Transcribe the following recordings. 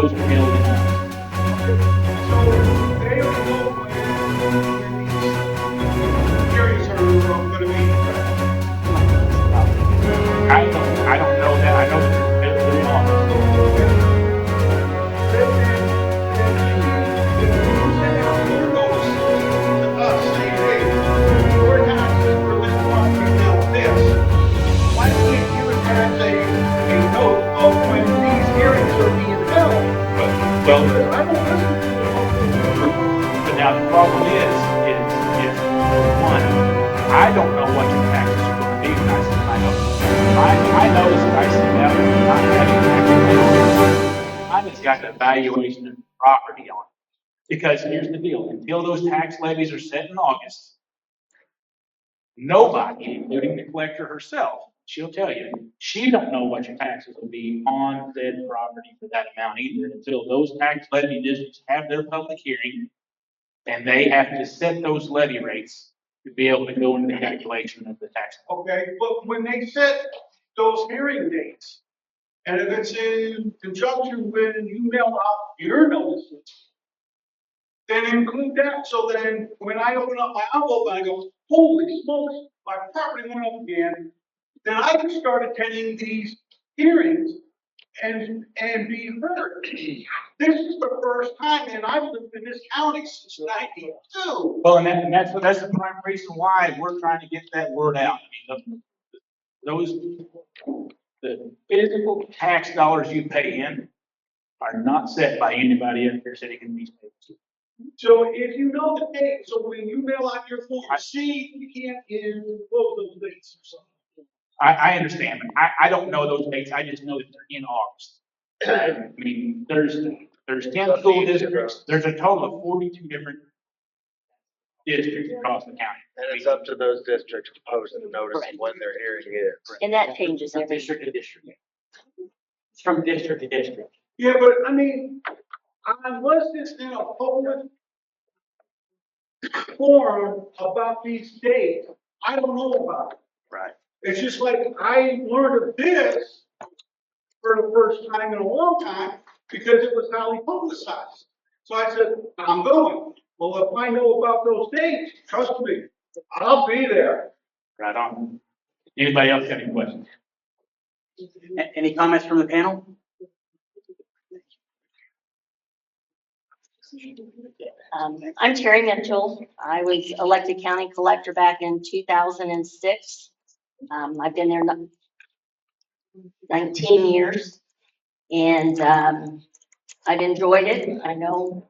those are held in August. So they don't know when these hearings are going to be. I don't know that. I know they're in August. Then you send out your notices to us saying, hey, your taxes for this property now this. Why can't you attach a note of when these hearings are being held? Well, Because I don't listen to the local. but now the problem is one, I don't know what your taxes are going to be when I send my notice. I noticed that I sent out not having taxes. I just got the valuation of the property on it. Because here's the deal, until those tax levies are set in August, nobody, including the collector herself, she'll tell you, she don't know what your taxes will be on said property for that amount either until those tax levy districts have their public hearing and they have to set those levy rates to be able to go into the calculation of the tax. Okay, but when they set those hearing dates, and if it's in conjunction when you mail out your notices, then include that. So then when I open up my envelope and I go, holy smokes, my property went up again, then I can start attending these hearings and be heard. This is the first time, and I've lived in this county since '92. Well, and that's the prime reason why we're trying to get that word out. I mean, the physical tax dollars you pay in are not set by anybody up here sitting in these papers. So if you know the date, so when you mail out your form C, you can't close those dates or something. I understand, but I don't know those dates. I just know that they're in August. I mean, there's 10 school districts. There's a total of 42 different districts across the county. And it's up to those districts to post the notice of when their hearing is. And that changes From every district to district. It's from district to district. Yeah, but I mean, unless it's in a public forum about these dates, I don't know about it. Right. It's just like I learned of this for the first time in a long time because it was highly publicized. So I said, I'm going. Well, if I know about those dates, trust me, I'll be there. Right on. Anybody else got any questions? Any comments from the panel? I'm Terry Mitchell. I was elected county collector back in 2006. I've been there 19 years, and I've enjoyed it. I know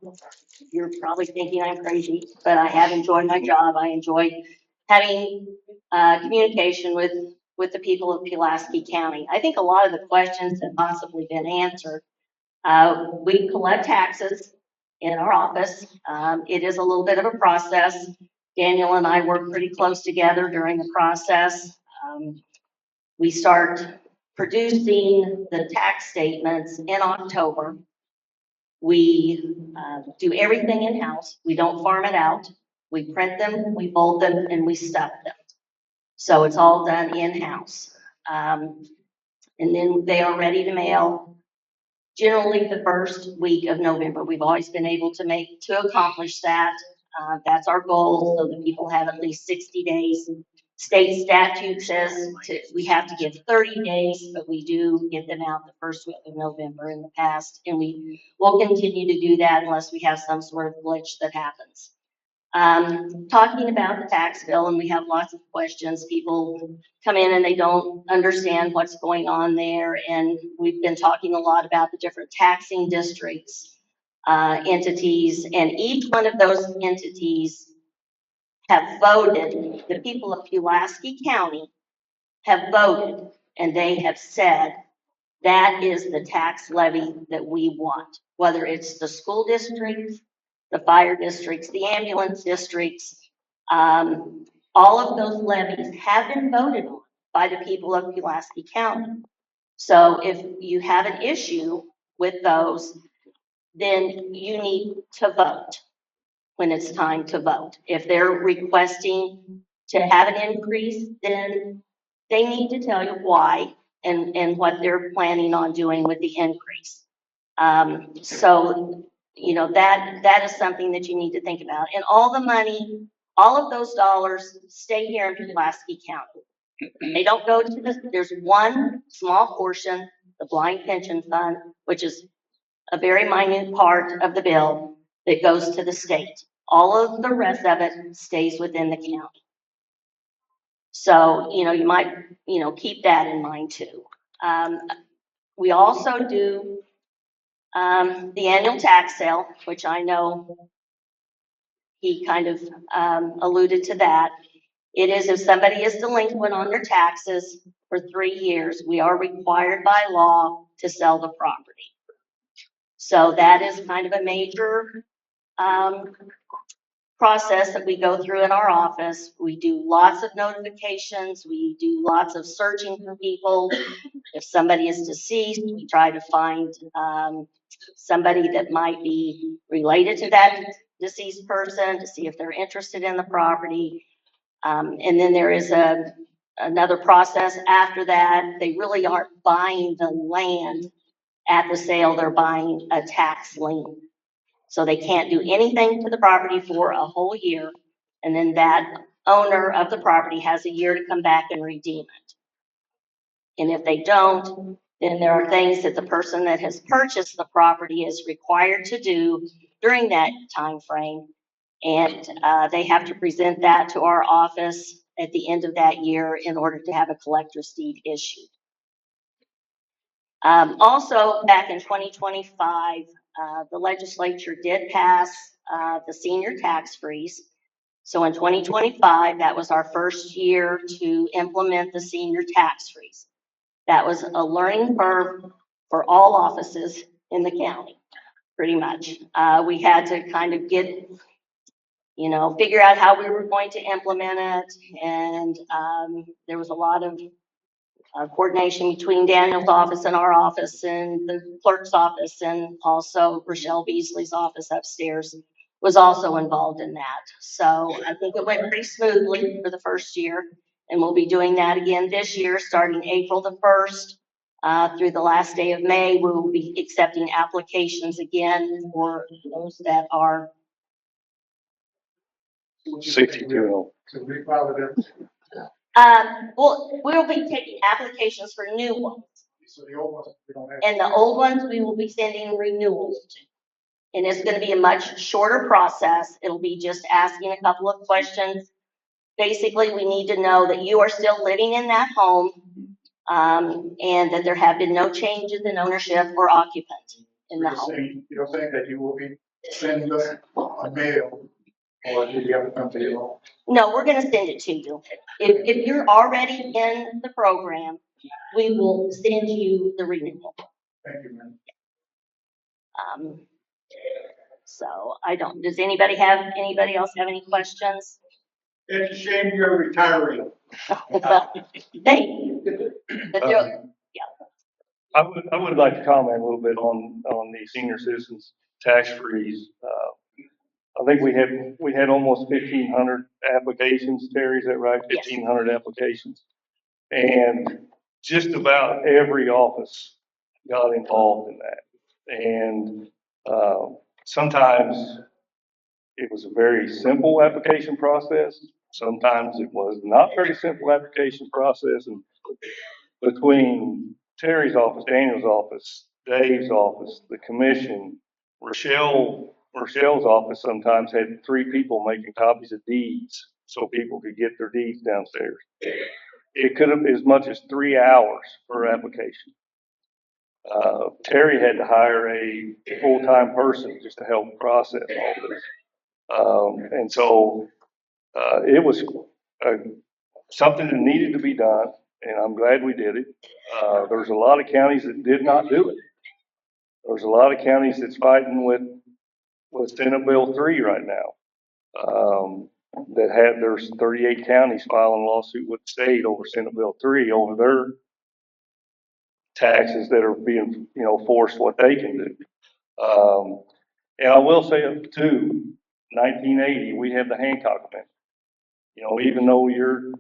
you're probably thinking I'm crazy, but I have enjoyed my job. I enjoy having communication with the people of Pulaski County. I think a lot of the questions have possibly been answered. We collect taxes in our office. It is a little bit of a process. Daniel and I work pretty close together during the process. We start producing the tax statements in October. We do everything in-house. We don't farm it out. We print them, we fold them, and we stuff them. So it's all done in-house. And then they are ready to mail generally the first week of November. We've always been able to accomplish that. That's our goal, so that people have at least 60 days. State statute says we have to give 30 days, but we do get them out the first week of November in the past, and we will continue to do that unless we have some sort of glitch that happens. Talking about the tax bill, and we have lots of questions. People come in and they don't understand what's going on there, and we've been talking a lot about the different taxing districts, entities, and each one of those entities have voted. The people of Pulaski County have voted, and they have said that is the tax levy that we want, whether it's the school districts, the fire districts, the ambulance districts. All of those levies have been voted on by the people of Pulaski County. So if you have an issue with those, then you need to vote when it's time to vote. If they're requesting to have an increase, then they need to tell you why and what they're planning on doing with the increase. So, you know, that is something that you need to think about. And all the money, all of those dollars stay here in Pulaski County. They don't go to there's one small portion, the blind pension fund, which is a very minute part of the bill that goes to the state. All of the rest of it stays within the county. So, you know, you might, you know, keep that in mind too. We also do the annual tax sale, which I know he kind of alluded to that. It is if somebody is delinquent on their taxes for 3 years, we are required by law to sell the property. So that is kind of a major process that we go through in our office. We do lots of notifications. We do lots of searching for people. If somebody is deceased, we try to find somebody that might be related to that deceased person to see if they're interested in the property. And then there is another process after that. They really aren't buying the land at the sale. They're buying a tax lien. So they can't do anything to the property for a whole year. And then that owner of the property has a year to come back and redeem it. And if they don't, then there are things that the person that has purchased the property is required to do during that time frame. And they have to present that to our office at the end of that year in order to have a collector's deed issued. Also, back in 2025, the legislature did pass the senior tax freeze. So in 2025, that was our first year to implement the senior tax freeze. That was a learning curve for all offices in the county, pretty much. We had to kind of get, you know, figure out how we were going to implement it. And there was a lot of coordination between Daniel's office and our office and the clerk's office, and also Rochelle Beasley's office upstairs was also involved in that. So I think it went pretty smoothly for the first year, and we'll be doing that again this year, starting April the 1st through the last day of May. We will be accepting applications again for those that are 62. So we filed it. well, we'll be taking applications for new ones. So the old ones, we don't have. And the old ones, we will be sending renewals to. And it's gonna be a much shorter process. It'll be just asking a couple of questions. Basically, we need to know that you are still living in that home, and that there have been no changes in ownership or occupant in the home. You're saying that you will be sending us a mail, or do you have to come to your home? No, we're gonna send it to you. If you're already in the program, we will send you the renewal. Thank you, man. So does anybody else have any questions? It's a shame you're retiring. Thank you. But I would like to comment a little bit on the senior citizens tax freeze. I think we had almost 1,500 applications. Terry, is that right? Yes. 1,500 applications. And just about every office got involved in that. And sometimes it was a very simple application process. Sometimes it was not very simple application process. And between Terry's office, Daniel's office, Dave's office, the commission, Rochelle's office sometimes had 3 people making copies of deeds so people could get their deeds downstairs. It could have been as much as 3 hours per application. Terry had to hire a full-time person just to help process all this. And so it was something that needed to be done, and I'm glad we did it. There's a lot of counties that did not do it. There's a lot of counties that's fighting with Senate Bill 3 right now. There's 38 counties filing a lawsuit with the state over Senate Bill 3 over their taxes that are being, forced what they can do. And I will say too, 1980, we had the Hancock Amendment. Even though your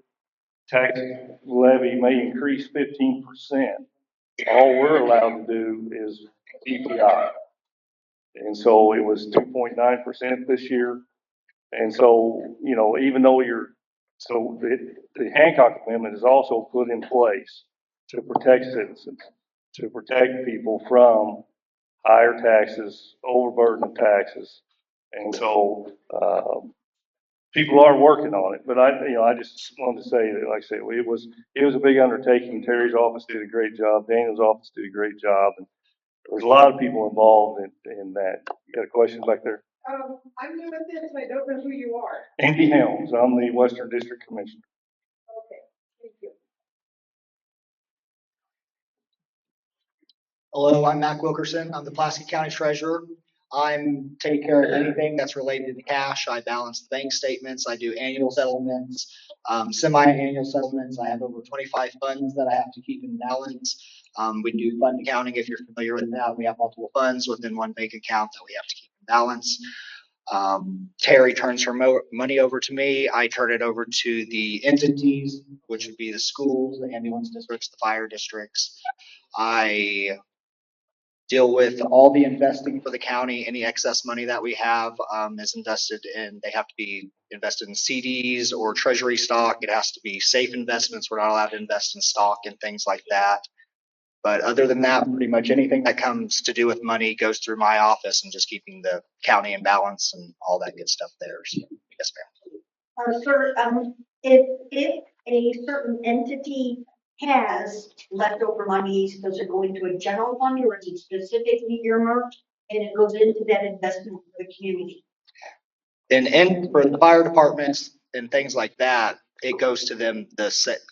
tax levy may increase 15%, all we're allowed to do is DPI. And so it was 2.9% this year. And so, you know, even though the Hancock Amendment is also put in place to protect citizens, to protect people from higher taxes, overburden of taxes. And so, people are working on it, but I just wanted to say that, like I said, it was a big undertaking. Terry's office did a great job. Daniel's office did a great job. And there was a lot of people involved in that. You got a question back there? I'm new at this, and I don't know who you are. Andy Helms, I'm the Western District Commissioner. Okay, thank you. Hello, I'm Mac Wilkerson. I'm the Pulaski County Treasurer. I'm taking care of anything that's related to cash. I balance the bank statements. I do annual settlements, semi-annual settlements. I have over 25 funds that I have to keep in balance. We do fund accounting. If you're familiar with that, we have multiple funds within one bank account that we have to keep in balance. Terry turns her money over to me. I turn it over to the entities, which would be the schools, the ambulance districts, the fire districts. I deal with all the investing for the county. Any excess money that we have is invested in, they have to be invested in CDs or treasury stock. It has to be safe investments. We're not allowed to invest in stock and things like that. But other than that, pretty much anything that comes to do with money goes through my office and just keeping the county in balance and all that good stuff there. So, yes, ma'am. Sir, if a certain entity has leftover monies, does it go into a general fund or is it specifically earmarked and it goes into that investment for the community? And for the fire departments and things like that, it goes to them.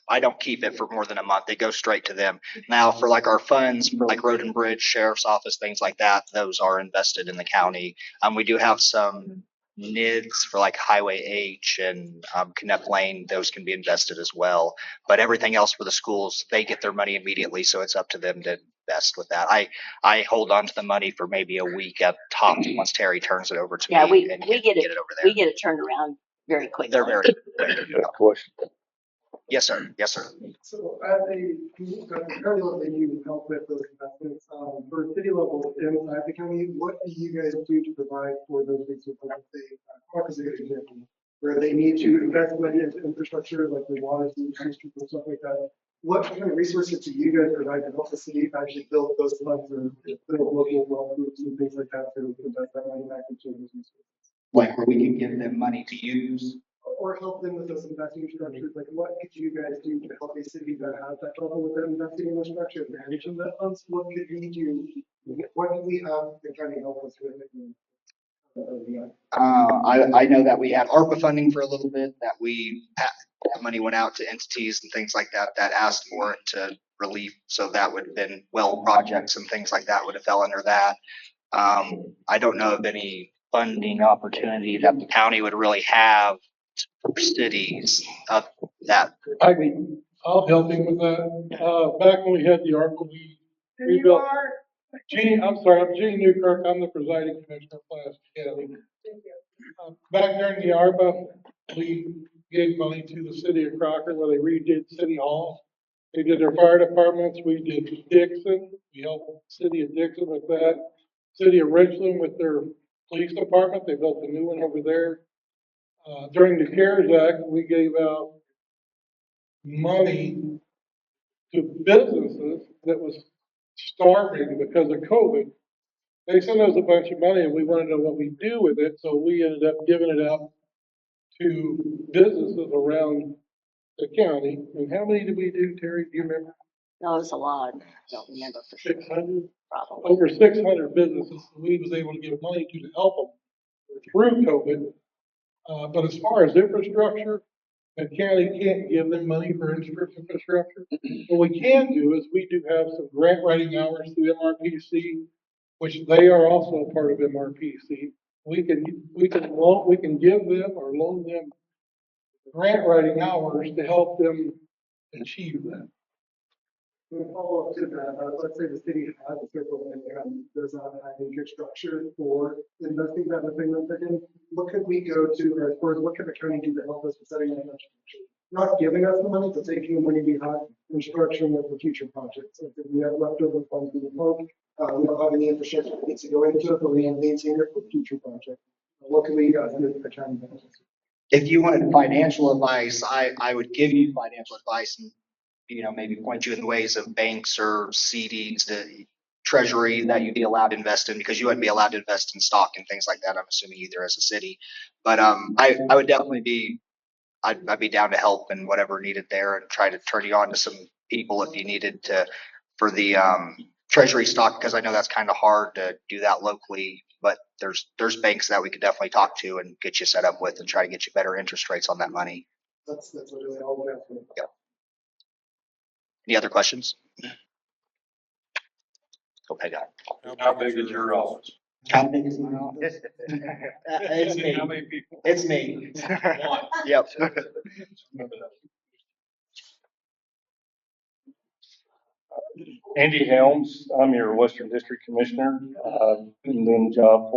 I don't keep it for more than a month. It goes straight to them. Now for like our funds for like road and bridge, sheriff's office, things like that, those are invested in the county. We do have some NIDs for like Highway H and Knepp Lane. Those can be invested as well. But everything else for the schools, they get their money immediately. So it's up to them to invest with that. I hold on to the money for maybe a week at top once Terry turns it over to Yeah, me. we get it over there. We get it turned around very quickly. They're very You got a question? Yes, sir. Yes, sir. So at the county level, you help with those investments. For city level inside the county, what do you guys do to provide for those resources? Like say, Park is a good example, where they need to invest money into infrastructure like the water, and stuff like that. What kind of resources do you guys provide to help the city actually build those funds or build local well groups and things like that to invest that money back into those resources? Like where we can give them money to use. Or help them with those investing structures, like what could you guys do to help a city that has that trouble with that investing in the structure, managing that funds? What could we do? What do we have to try to help us with it? I know that we had ARPA funding for a little bit, that that money went out to entities and things like that that asked for it to relief. So that would have been well projects and things like that would have fell under that. I don't know of any funding opportunity that the county would really have for cities of that. I'll help him with that. Back when we had the ARPA, we built. I'm Gene Newkirk. I'm the presiding commissioner of Pulaski County. Back during the ARPA, we gave money to the city of Crocker where they redid City Hall. They did their fire departments. We did Dixon. We helped the city of Dixon with that. City of Richland with their police department. They built a new one over there. During the CARES Act, we gave out money to businesses that was starving because of COVID. They sent us a bunch of money and we wanted to know what we do with it. So we ended up giving it out to businesses around the county. And how many did we do, Terry? Do you remember? No, it's a lot. I don't remember for sure. 600? Probably. Over 600 businesses we was able to give money to help them through COVID. But as far as infrastructure, the county can't give them money for infrastructure. What we can do is we do have some grant writing hours through MRPC, which they are also a part of MRPC. We can give them or loan them grant writing hours to help them achieve that. To follow up to that, let's say the city has a circle and does not have infrastructure for investing that within the second. What could we go to, or as far as what can the county do to help us with setting that infrastructure? not giving us the money, but taking the money behind construction of the future projects. If we have leftover funds in the park, we don't have any infrastructure that needs to go into it, but we can maintain it for future projects. What can we do for county benefits? If you wanted financial advice, I would give you financial advice and, maybe point you in the ways of banks or CDs, the treasury that you'd be allowed to invest in, because you wouldn't be allowed to invest in stock and things like that, I'm assuming, either as a city. But, I would definitely I'd be down to help and whatever needed there, and try to turn you on to some people if you needed to, for the, treasury stock, because I know that's kind of hard to do that locally, but there's banks that we could definitely talk to and get you set up with and try to get you better interest rates on that money. That's literally all we have. Yeah. Any other questions? Okay, guy. How big is your office? How big is my office? It's me. How many people? It's me. One. Yep. Andy Helms, I'm your Western District Commissioner. I've been doing the job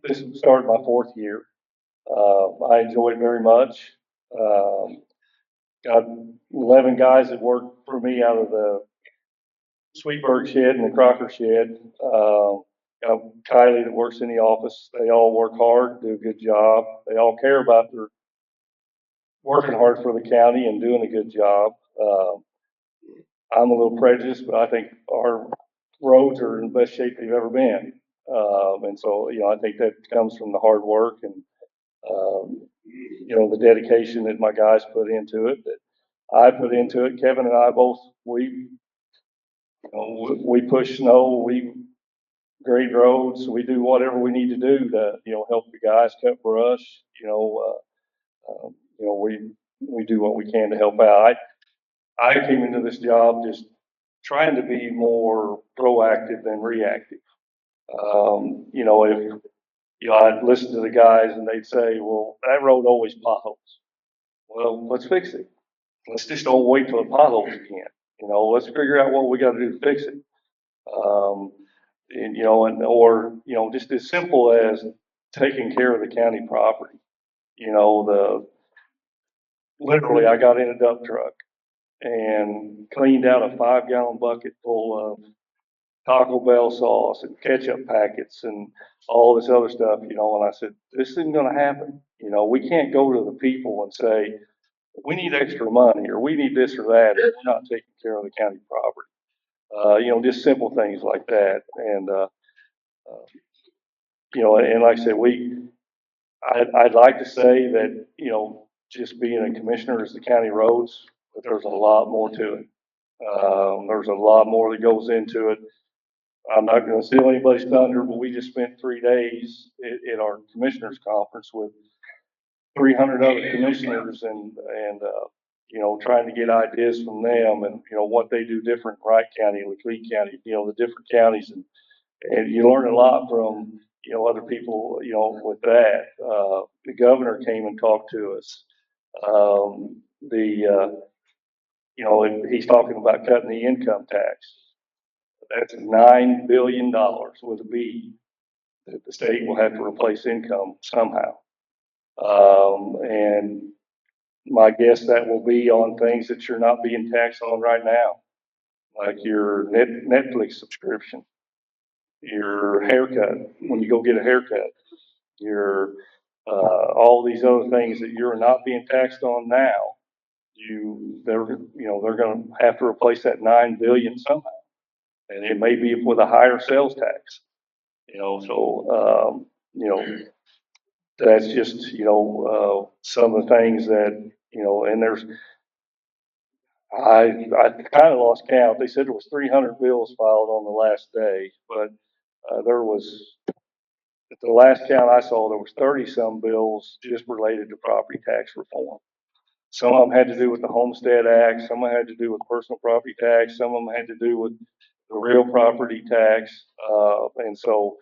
this started my 4th year. I enjoy it very much. Got 11 guys that work for me out of the Sweetburg shed and the Crocker shed. Got Kylie that works in the office. They all work hard, do a good job. They all care about their working hard for the county and doing a good job. I'm a little prejudiced, but I think our roads are in the best shape they've ever been. And so, I think that comes from the hard work and, the dedication that my guys put into it, that I put into it. Kevin and I both, we push snow, we grade roads, we do whatever we need to do to, help the guys cut brush, we do what we can to help out. I came into this job just trying to be more proactive than reactive. If I'd listen to the guys and they'd say, well, that road always potholes. Well, let's fix it. Let's just don't wait till the potholes again. Let's figure out what we got to do to fix it. Or just as simple as taking care of the county property. Literally, I got in a dump truck and cleaned out a 5-gallon bucket full of Taco Bell sauce and ketchup packets and all this other stuff, and I said, this isn't going to happen. We can't go to the people and say, we need extra money or we need this or that, and we're not taking care of the county property. Just simple things like that. And, and like I said, I'd like to say that, just being a commissioner is the county roads, but there's a lot more to it. There's a lot more that goes into it. I'm not going to steal anybody's thunder, but we just spent 3 days at our commissioners conference with 300 other commissioners and trying to get ideas from them and, what they do different in Wright County and Lee County, the different counties. And you learn a lot from, other people, with that. The governor came and talked to us. He's talking about cutting the income tax. That's $9 billion with a B that the state will have to replace income somehow. And my guess that will be on things that you're not being taxed on right now, like your Netflix subscription, your haircut when you go get a haircut, your all these other things that you're not being taxed on now. They're going to have to replace that $9 billion somehow, and it may be with a higher sales tax. That's just some of the things that and I kind of lost count. They said there was 300 bills filed on the last day, but there was, at the last count I saw, there was 30-some bills just related to property tax reform. Some of them had to do with the Homestead Act, some of them had to do with personal property tax, some of them had to do with the real property tax, and so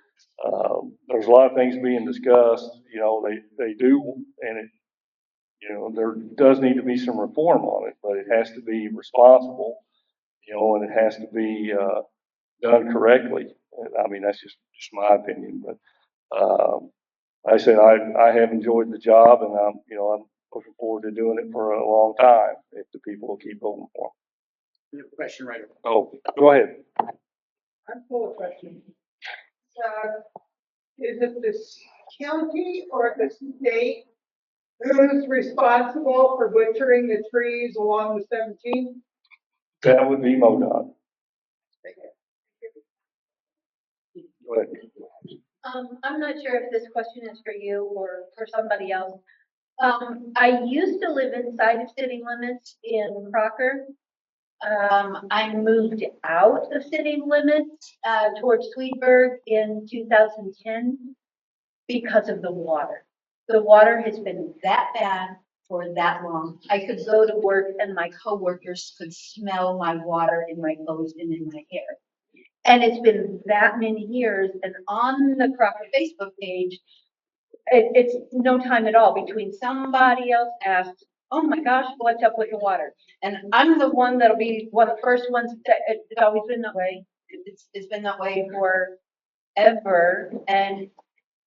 there's a lot of things being discussed. They do, and it, there does need to be some reform on it, but it has to be responsible, and it has to be done correctly. I mean, that's just my opinion, but like I said, I have enjoyed the job, and I'm looking forward to doing it for a long time if the people will keep voting for We have a question right over. them. Oh, go ahead. I'm full of questions. Is it this county or the state who's responsible for butchering the trees along the 17th? That would be MoDOT. Go ahead. I'm not sure if this question is for you or for somebody else. I used to live inside of city limits in Crocker. I moved out of city limits, towards Sweetburg in 2010 because of the water. The water has been that bad for that long. I could go to work and my coworkers could smell my water in my clothes and in my hair. And it's been that many years, and on the Crocker Facebook page, it's no time at all between somebody else asks, oh my gosh, what's up with the water? And I'm the one that'll be one of the first ones that it's always been that way. It's been that way forever. And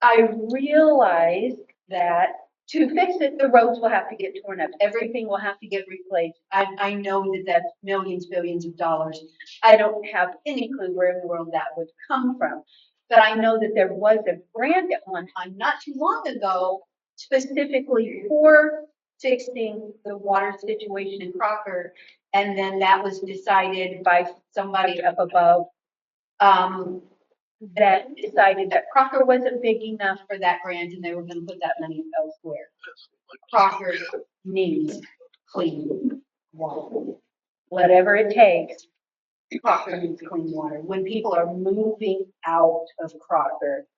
I realized that to fix it, the roads will have to get torn up. Everything will have to get replaced. I know that that's millions, billions of dollars. I don't have any clue where in the world that would come from. But I know that there was a grant at one time, not too long ago, specifically for fixing the water situation in Crocker. And then that was decided by somebody up above, that decided that Crocker wasn't big enough for that grant and they were gonna put that money elsewhere. Crocker needs clean water. Whatever it takes, Crocker needs clean water. When people are moving out of Crocker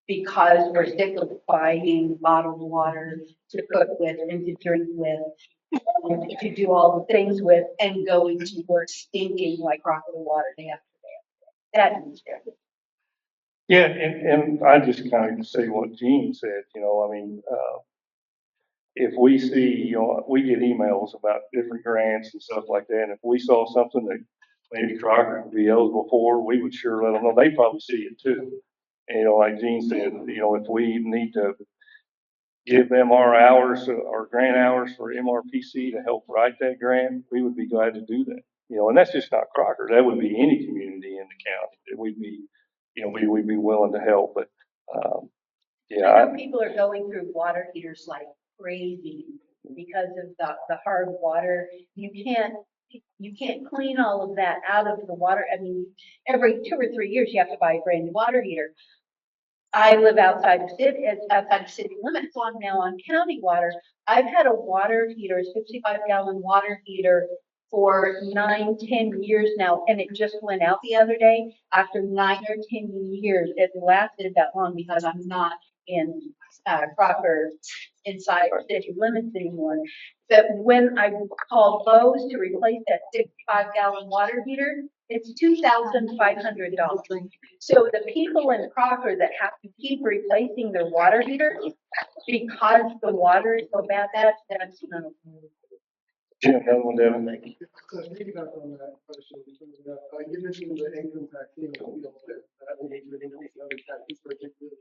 because we're sick of buying bottled water to cook with and to drink with, and to do all the things with, and going to work stinking like Crocker water day after day. That needs to. Yeah, and I just kind of say what Gene said, I mean, if we see, we get emails about different grants and stuff like that, and if we saw something that maybe Crocker could be eligible for, we would sure let them know. They probably see it too. And, like Gene said, if we need to give them our hours, our grant hours for MRPC to help write that grant, we would be glad to do that. And that's just not Crocker. That would be any community in the county that we'd be, we'd be willing to help. But, yeah. I know people are going through water heaters like crazy because of the hard water. You can't clean all of that out of the water. I mean, every 2 or 3 years you have to buy a brand new water heater. I live outside of city limits, so I'm now on county water. I've had a water heater, a 65-gallon water heater for 9, 10 years now, and it just went out the other day. After 9 or 10 years, it lasted that long because I'm not in Crocker inside city limits anymore. But when I call Lowe's to replace that 65-gallon water heater, it's $2,500. So the people in Crocker that have to keep replacing their water heater because the water is so bad, that's no. Jim, another one, Devin. So piggyback on that question, you mentioned the income tax, that we need to increase other taxes, particularly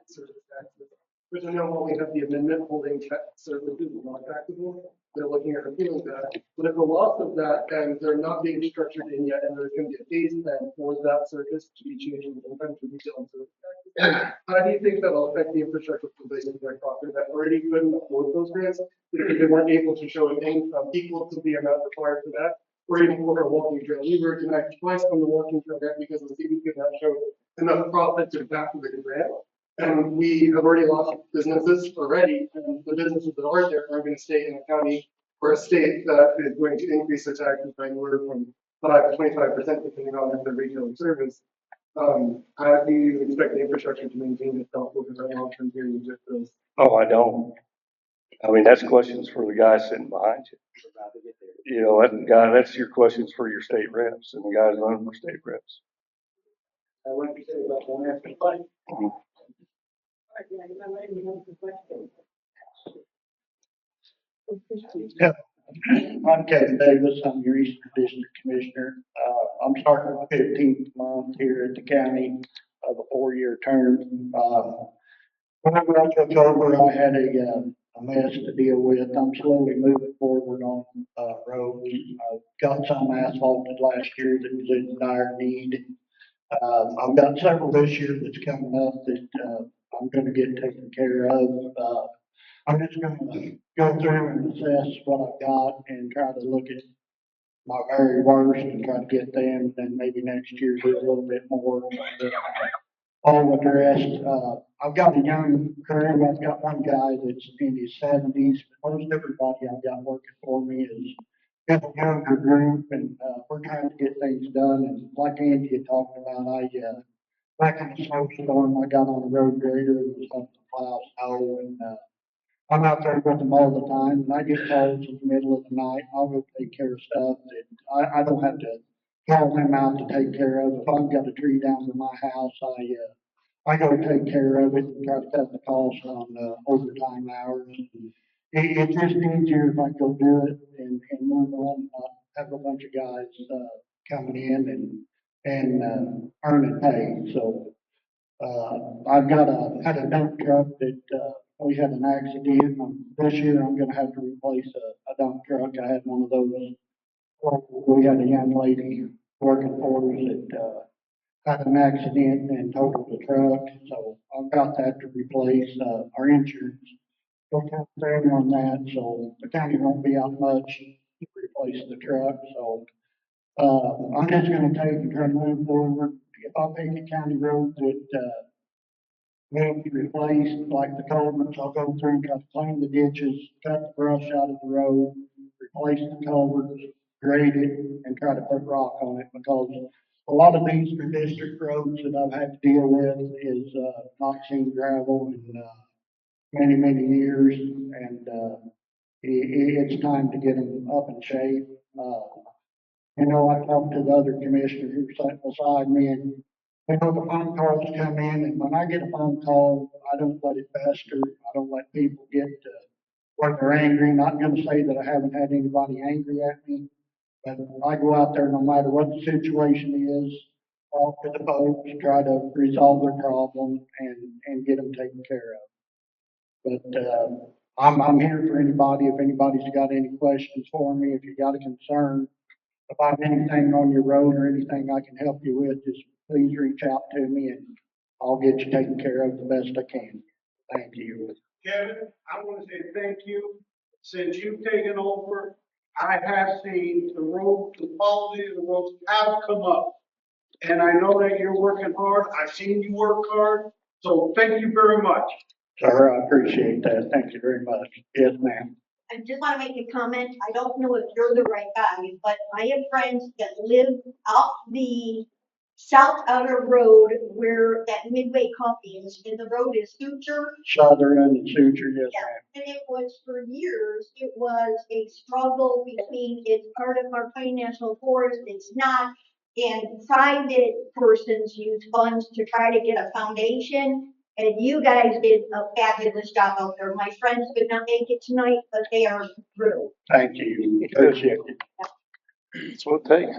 service taxes. Which I know when we have the amendment holding services not taxable, they're looking at repealing that. But if the loss of that and they're not being structured in yet, and there's going to be a phase plan for that service to be changing in terms of retail and service taxes, how do you think that'll affect the infrastructure for places like Crocker that already couldn't afford those grants because they weren't able to show an income equal to the amount required for that, or even for a walking trail? We were denied twice on the walking trail grant because the city could not show enough profit to back the grant. And we have already lost businesses already, and the businesses that are there are going to stay in a county or a state that is going to increase the taxes by anywhere from 5 to 25%, depending on if they're retail and service. How do you expect the infrastructure to maintain itself over the long-term period with those? Oh, I don't. I mean, that's questions for the guy sitting behind you. That's your questions for your state reps and the guys running for state reps. What did you say about one after fight? Yeah. I'm Kevin Davis. I'm your Eastern District Commissioner. I'm starting my 15th month here at the county of a 4-year term. When I got to October, I had a mess to deal with. I'm slowly moving forward on, roads. I've got some asphalted last year that was in dire need. I've got several this year that's coming up that, I'm gonna get taken care of. I'm just gonna go through and assess what I've got and try to look at my very worst and try to get them, and maybe next year do a little bit more. All with the rest, I've got a young crew. I've got one guy that's in his seventies. Most everybody I've got working for me is a younger group, and, we're trying to get things done. And like Andy had talked about, back in the snowstorm, I got on the road grader and was helping plow snow, and, I'm out there with them all the time, and I get calls in the middle of the night. I'll go take care of stuff that I don't have to call them out to take care of. If I've got a tree down to my house, I go take care of it and try to cut the cost on, overtime hours. It's just easier if I go do it and move on, not have a bunch of guys, coming in and earning pay. So, I've had a dump truck that, we had an accident. This year I'm gonna have to replace a dump truck. I had one of those. We had a young lady working for us that, had an accident and totaled the truck. So I've got that to replace, our insurance. Don't have to pay on that, so the county won't be out much to replace the truck. So, I'm just gonna take and try to move forward. If I pick a county road that, need to be replaced, like the culverts, I'll go through and try to clean the ditches, cut the brush out of the road, replace the culverts, grade it, and try to put rock on it, because a lot of these are district roads that I've had to deal with is, not seen gravel in, many, many years, and, it's time to get them up in shape. I talked to the other commissioner who sat beside me, and the phone calls come in, and when I get a phone call, I don't let it fester. I don't let people get to where they're angry. Not gonna say that I haven't had anybody angry at me, but I go out there no matter what the situation is, talk to the folks, try to resolve their problem and get them taken care of. But, I'm here for anybody. If anybody's got any questions for me, if you got a concern about anything on your road or anything I can help you with, just please reach out to me and I'll get you taken care of the best I can. Thank you. Kevin, I want to say thank you. Since you've taken over, I have seen the quality of the roads have come up. And I know that you're working hard. I've seen you work hard. So thank you very much. Sir, I appreciate that. Thank you very much. Yes, ma'am. I just want to make a comment. I don't know if you're the right guy, but I have friends that live up the South Outer Road where that Midway Coffee is, and the road is Suture. Southern and Suture, yes, Yeah, ma'am. and it was for years, it was a struggle between it's part of our Pine National Forest, it's not. And private persons use funds to try to get a foundation. And you guys did a fabulous job out there. My friends could not make it tonight, but they are through. Thank you. Appreciate it. That's what it takes.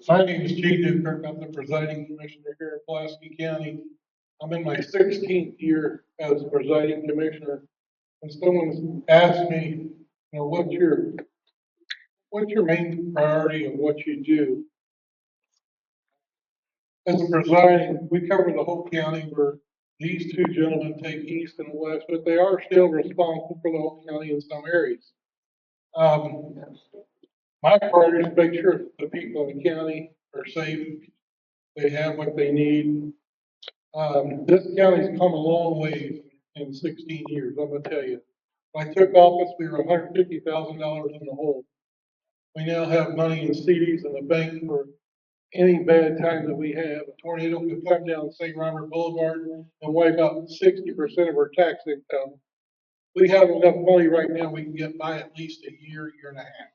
My name is Gene Newkirk. I'm the presiding commissioner here in Pulaski County. I'm in my 16th year as presiding commissioner. And someone asked me, what's your main priority of what you do? As a presiding, we cover the whole county where these two gentlemen take east and west, but they are still responsible for the whole county in some areas. My priority is to make sure the people in the county are safe, they have what they need. This county's come a long way in 16 years, I'm gonna tell you. When I took office, we were $150,000 in the hole. We now have money in CDs in the bank for any bad time that we have. A tornado could come down St. Robert Boulevard and wipe out 60% of our tax income. We have enough money right now, we can get by at least a year, year and a half.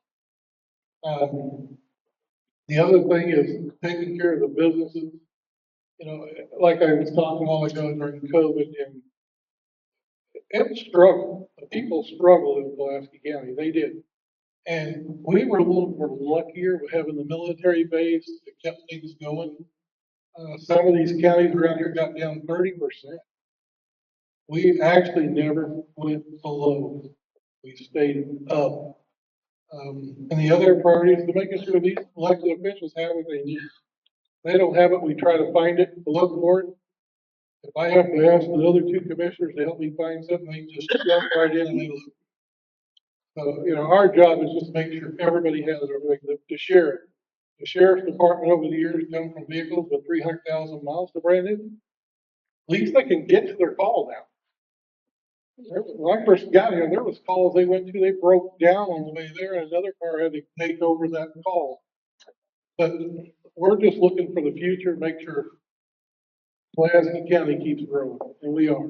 The other thing is taking care of the businesses. Like I was talking a while ago during COVID, and it struggled. The people struggled in Pulaski County. They did. And we were a little more luckier with having the military base that kept things going. Some of these counties around here got down 30%. We actually never went below. We stayed up. And the other priority is to making sure these elected officials have what they need. They don't have it, we try to find it, look for it. If I have to ask the other two commissioners to help me find something, they just jump right in and they look. So, you know, our job is just to make sure everybody has everything. The sheriff's department over the years come from vehicles with 300,000 miles to brand new. At least they can get to their call now. When I first got here, there was calls they went to, they broke down on the way there, and another car had to take over that call. But we're just looking for the future, make sure Pulaski County keeps growing, and we are.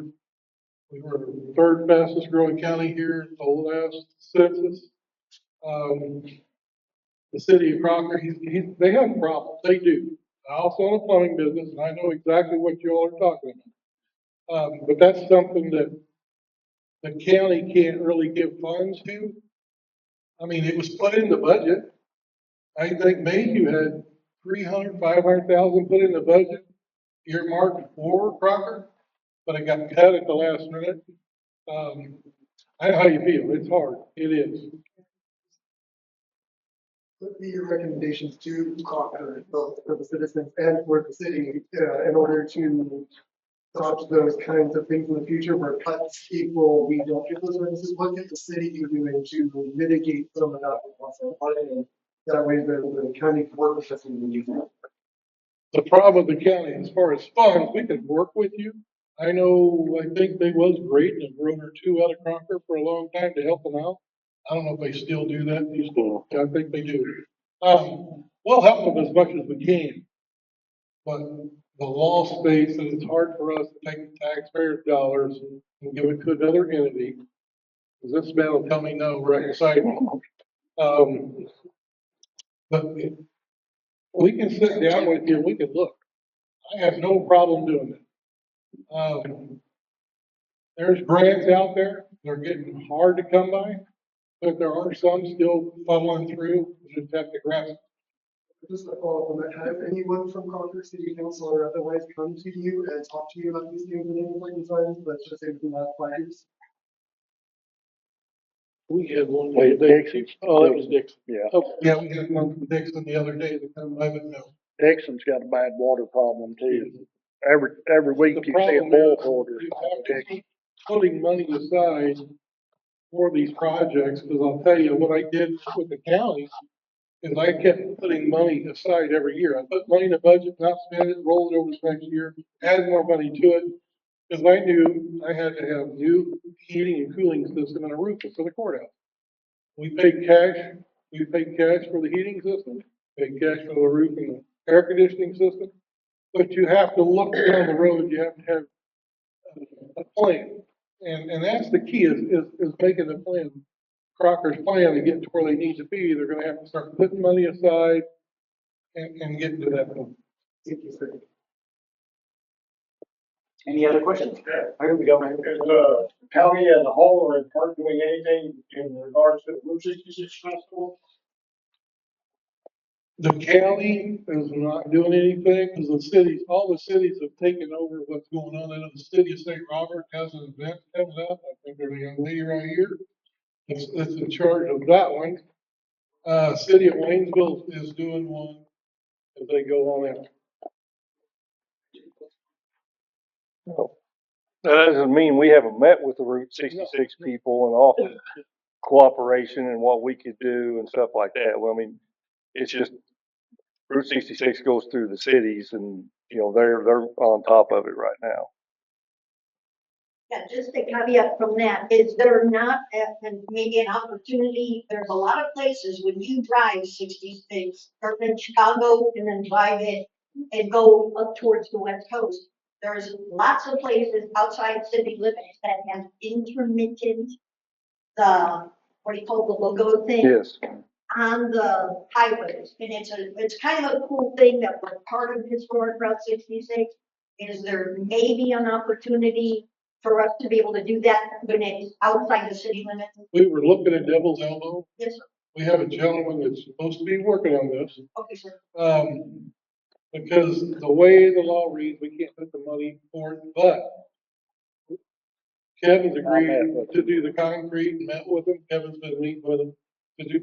We were the third fastest growing county here at the last census. The city of Crocker, they have problems, they do. I also own a plumbing business, and I know exactly what you all are talking about. But that's something that the county can't really give funds to. I mean, it was put in the budget. I think Mayhew had 500,000 put in the budget, earmarked for Crocker, but it got cut at the last minute. I know how you feel. It's hard. It is. What would be your recommendations to Crocker, both for the citizens and for the city, in order to dodge those kinds of things in the future where cuts equal, we don't get those services? What can the city do to mitigate some of that loss of money? That way the county can work with us in the future. The problem with the county, as far as funds, we could work with you. I think they was great and wrote or two out of Crocker for a long time to help them out. I don't know if they still do that. I think they do. We'll help them as much as we can. But the law states that it's hard for us to take the taxpayers' dollars and give it to another entity. Because this man will tell me no right beside me. But we can sit down with you and we can look. I have no problem doing it. There's grants out there. They're getting hard to come by, but there are some still funneling through. You just have to grasp. Just a follow up on that, has anyone from Concord City Council or otherwise come to you and talk to you about these things in any point in time? Let's just say within the last 5 years. We had one. Dixon. Oh, that was Dixon. Yeah. Oh, yeah, we had one from Dixon the other day that come by, but no. Dixon's got a bad water problem too. Every week The you see a problem boil is order. you have to keep putting money aside for these projects, because I'll tell you what I did with the county is I kept putting money aside every year. I put money in the budget, not spend it, roll it over to next year, add more money to it, because I knew I had to have new heating and cooling system and a roof for the courthouse. We paid cash for the heating system, paid cash for the roof and the air conditioning system, but you have to look down the road, you have to have a plan. And that's the key is making the plan. Crocker's plan to get to where they need to be. They're gonna have to start putting money aside and getting to that point. Thank you, sir. Any other questions? Here we go. Is county as a whole or in part doing anything in regards to the Route 66 festival? The county is not doing anything because all the cities have taken over what's going on. I know the city of St. Robert has an event coming up. I think there's a young lady right here that's in charge of that one. City of Waynesville is doing one as they go on out. That doesn't mean we haven't met with the Route 66 people and offered cooperation and what we could do and stuff like that. Well, I mean, it's just Route 66 goes through the cities and, they're on top of it right now. Yeah, just a caveat from that, is there not, and maybe an opportunity, there's a lot of places when you drive 66, or in Chicago and then drive it and go up towards the West Coast. There's lots of places outside city limits that have intermittent, what do you call the logo thing? Yes. On the highways, and it's kind of a cool thing that we're part of historic Route 66. Is there maybe an opportunity for us to be able to do that when it's outside the city limits? We were looking at Devil's Elbow. Yes, sir. We have a gentleman that's supposed to be working on this. Okay, sir. because the way the law reads, we can't put the money for it, but Kevin's agreed to do the concrete, and met with him, Kevin's been meeting with him,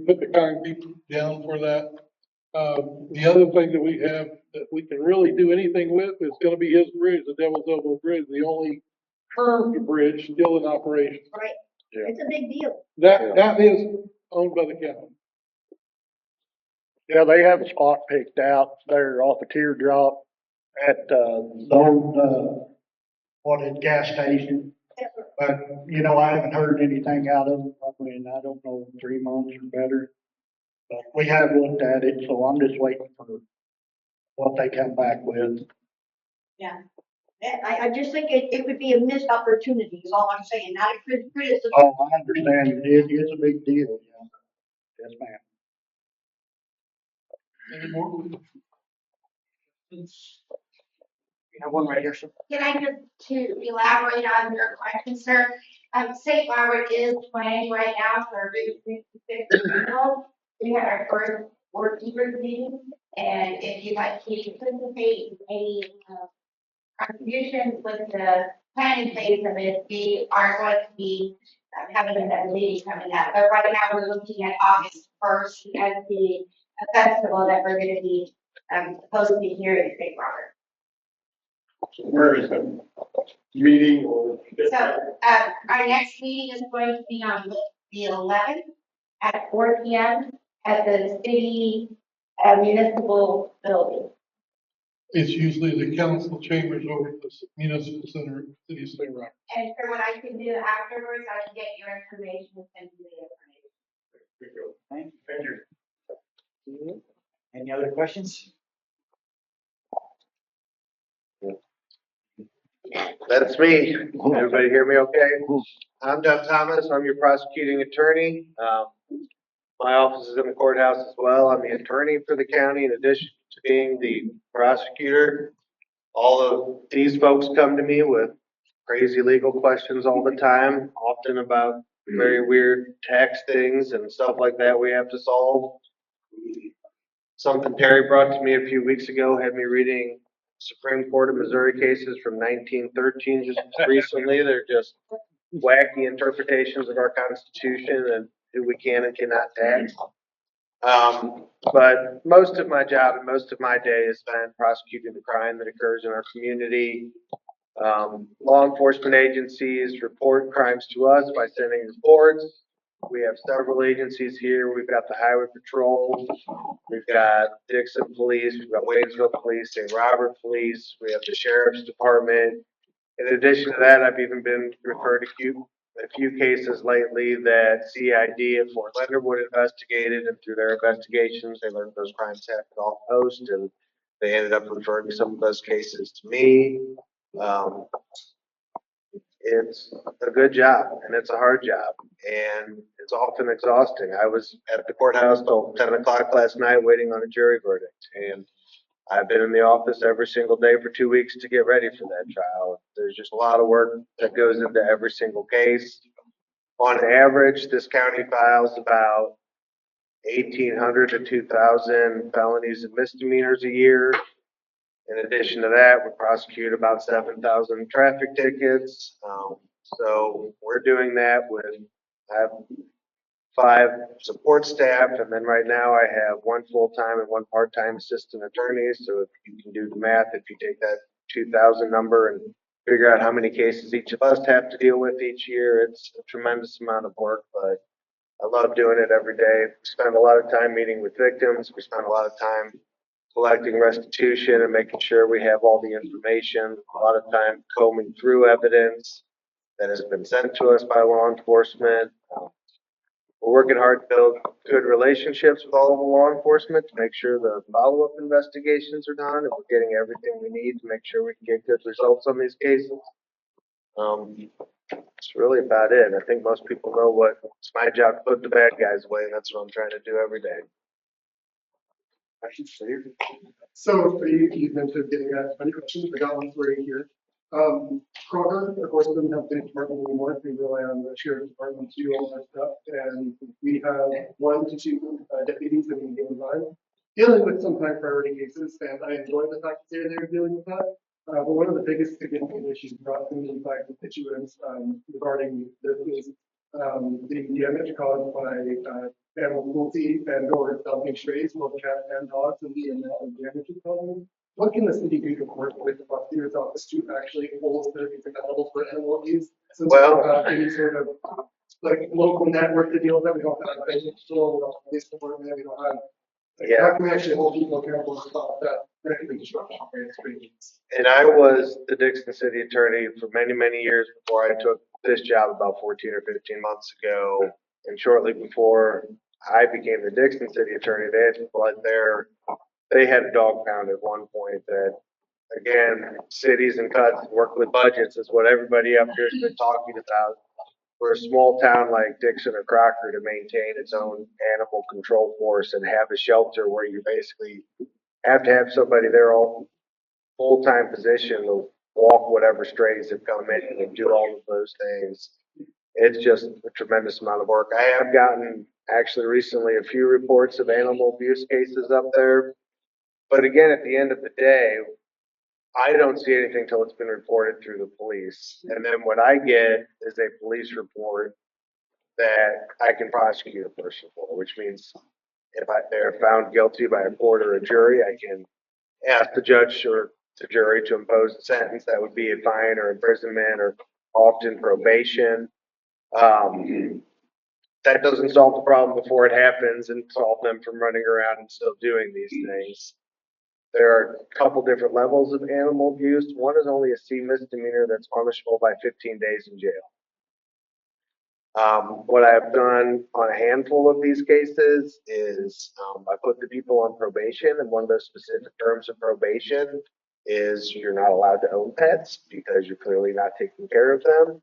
put the concrete down for that. The other thing that we have that we can really do anything with is gonna be his bridge, the Devil's Elbow Bridge, the only curved bridge still in operation. Right, Yeah. it's a big deal. That is owned by the county. Yeah, they have a spot picked out there off a teardrop at, the old, what is gas station. But, you know, I haven't heard anything out of them, probably in, I don't know, 3 months or better. But we have looked at it, so I'm just waiting for what they come back with. Yeah. I just think it would be a missed opportunity, is all I'm saying, not a criticism. Oh, I understand, it's a big deal, yeah. Yes, ma'am. Any more? We have one right here, sir. Can I just to elaborate on your question, sir? St. Robert is planning right now for a Route 66 renewal. We had our first board keepers meeting, and if you'd like to participate in any contributions with the planning phase of it, we are going to be having that meeting coming up. But right now, we're looking at August 1st as the festival that we're going to be hosting here in St. Robert. Where is the meeting or? So, our next meeting is going to be on the 11th at 4 p.m. at the city municipal building. It's usually the council chambers over at the municipal center, city of St. Robert. And for what I can do afterwards, I can get your information and send you the information. Thank you. Any other questions? That's me. Everybody hear me okay? I'm Doug Thomas. I'm your prosecuting attorney. My office is in the courthouse as well. I'm the attorney for the county in addition to being the prosecutor. All of these folks come to me with crazy legal questions all the time, often about very weird tax things and stuff like that we have to solve. Something Terry brought to me a few weeks ago had me reading Supreme Court of Missouri cases from 1913 just recently. They're just wacky interpretations of our Constitution and who we can and cannot tax. But most of my job and most of my day is spent prosecuting the crime that occurs in our community. Law enforcement agencies report crimes to us by sending reports. We have several agencies here. We've got the Highway Patrol. We've got Dixon Police. We've got Waynesville Police, St. Robert Police. We have the Sheriff's Department. In addition to that, I've even been referred to a few cases lately that CID at Fort Leonard Wood investigated, and through their investigations, they learned those crimes happened off coast, and they ended up referring some of those cases to me. It's a good job and it's a hard job and it's often exhausting. I was at the courthouse till 10 o'clock last night waiting on a jury verdict, and I've been in the office every single day for 2 weeks to get ready for that trial. There's just a lot of work that goes into every single case. On average, this county files about 1,800 to 2,000 felonies and misdemeanors a year. In addition to that, we prosecute about 7,000 traffic tickets. So we're doing that with, I have 5 support staff, and then right now I have 1 full-time and 1 part-time assistant attorney. So if you can do the math, if you take that 2,000 number and figure out how many cases each of us have to deal with each year, it's a tremendous amount of work, but I love doing it every day. We spend a lot of time meeting with victims. We spend a lot of time collecting restitution and making sure we have all the information, a lot of time combing through evidence that has been sent to us by law enforcement. We're working hard to build good relationships with all of the law enforcement to make sure the follow-up investigations are done and we're getting everything we need to make sure we can get good results on these cases. That's really about it. I think most people know what it's my job to put the bad guys away, and that's what I'm trying to do every day. So you mentioned getting asked many questions. I got one for you here. Crocker, of course, doesn't have the department anymore. We rely on the sheriff's department to do all that stuff. And we have 1 to 2 deputies at any given time. dealing with some high priority cases, and I enjoy the fact that they're there dealing with that. But one of the biggest significant issues brought to me by constituents regarding this is the damage caused by animal cruelty and or dumping strays, both cats and dogs, and the amount of damage it's causing. What can the city do to work with the prosecutor's office to actually hold the accountable for animal abuse? Since we don't have any sort of like local network to deal with that, we don't have a store, we don't have a police department, we don't have. Like, how can we actually hold people accountable for stuff that directly disrupts our streets? And I was the Dixon city attorney for many, many years before I took this job about 14 or 15 months ago. And shortly before I became the Dixon city attorney, they had people out there, they had a dog pound at one point that, again, cities and cuts work with budgets is what everybody up here has been talking about. For a small town like Dixon or Crocker to maintain its own animal control force and have a shelter where you basically have to have somebody there all full-time position to walk whatever strays have come in and do all of those things. It's just a tremendous amount of work. I have gotten actually recently a few reports of animal abuse cases up there. But again, at the end of the day, I don't see anything till it's been reported through the police. And then what I get is a police report that I can prosecute a person for, which means if they're found guilty by a court or a jury, I can ask the judge or the jury to impose a sentence that would be a fine or imprisonment or often probation. That doesn't solve the problem before it happens and solve them from running around and still doing these things. There are a couple different levels of animal abuse. One is only a C misdemeanor that's punishable by 15 days in jail. What I've done on a handful of these cases is I put the people on probation, and one of the specific terms of probation is you're not allowed to own pets because you're clearly not taking care of them.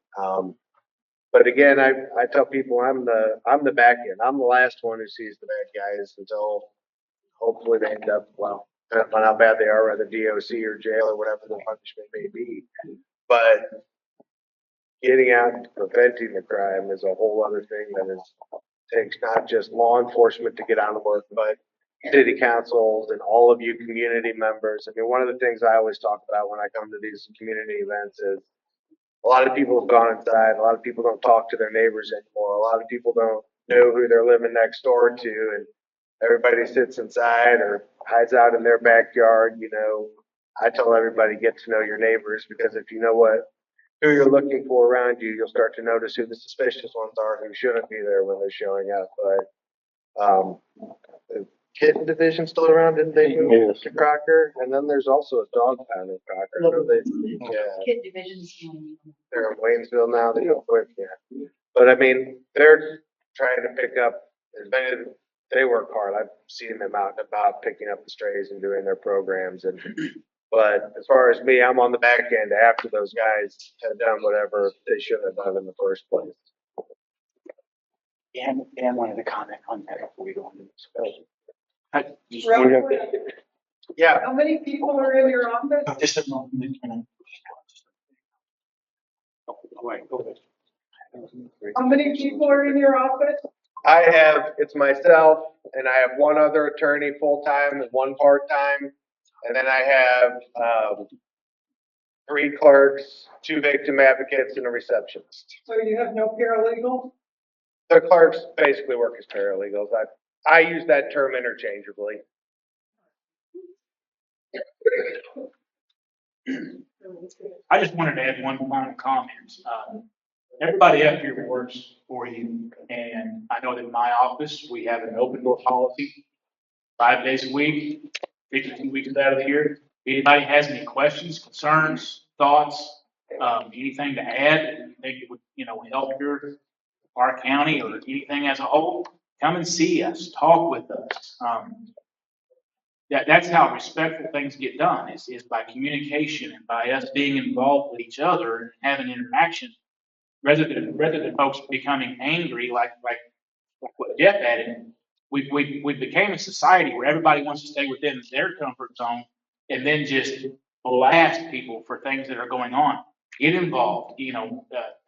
But again, I tell people I'm the back end. I'm the last one who sees the bad guys until hopefully they end up, well, depending on how bad they are, whether DOC or jail or whatever the punishment may be. But getting out and preventing the crime is a whole other thing that takes not just law enforcement to get on the work, but city councils and all of you community members. I mean, one of the things I always talk about when I come to these community events is a lot of people have gone inside. A lot of people don't talk to their neighbors anymore. A lot of people don't know who they're living next door to, and everybody sits inside or hides out in their backyard. You know, I tell everybody get to know your neighbors, because if you know who you're looking for around you, you'll start to notice who the suspicious ones are who shouldn't be there when they're showing up. But the kitten division still around, didn't they move to Crocker? And then there's also a dog pound in Crocker. Kid divisions. They're in Waynesville now. They don't work yet. But I mean, they're trying to pick up as many. They work hard. I've seen them out and about picking up the strays and doing their programs. But as far as me, I'm on the back end after those guys have done whatever they should have done in the first place. And wanted to comment on that before we go on to this. Real quick, Yeah. how many people are in your office? Just a moment. Oh, wait, go ahead. How many people are in your office? It's myself, and I have one other attorney full-time and one part-time. And then I have 3 clerks, 2 victim advocates, and a receptionist. So you have no paralegal? The clerks basically work as paralegals. I use that term interchangeably. I just wanted to add one final comment. Everybody up here works for you, and I know that in my office, we have an open door policy, 5 days a week, 52 weeks out of the year. If anybody has any questions, concerns, thoughts, anything to add that you think it would, help our county or anything as a whole, come and see us, talk with us. That's how respectful things get done is by communication and by us being involved with each other and having interaction rather than folks becoming angry like what Jeff added. We became a society where everybody wants to stay within their comfort zone and then just blast people for things that are going on. Get involved,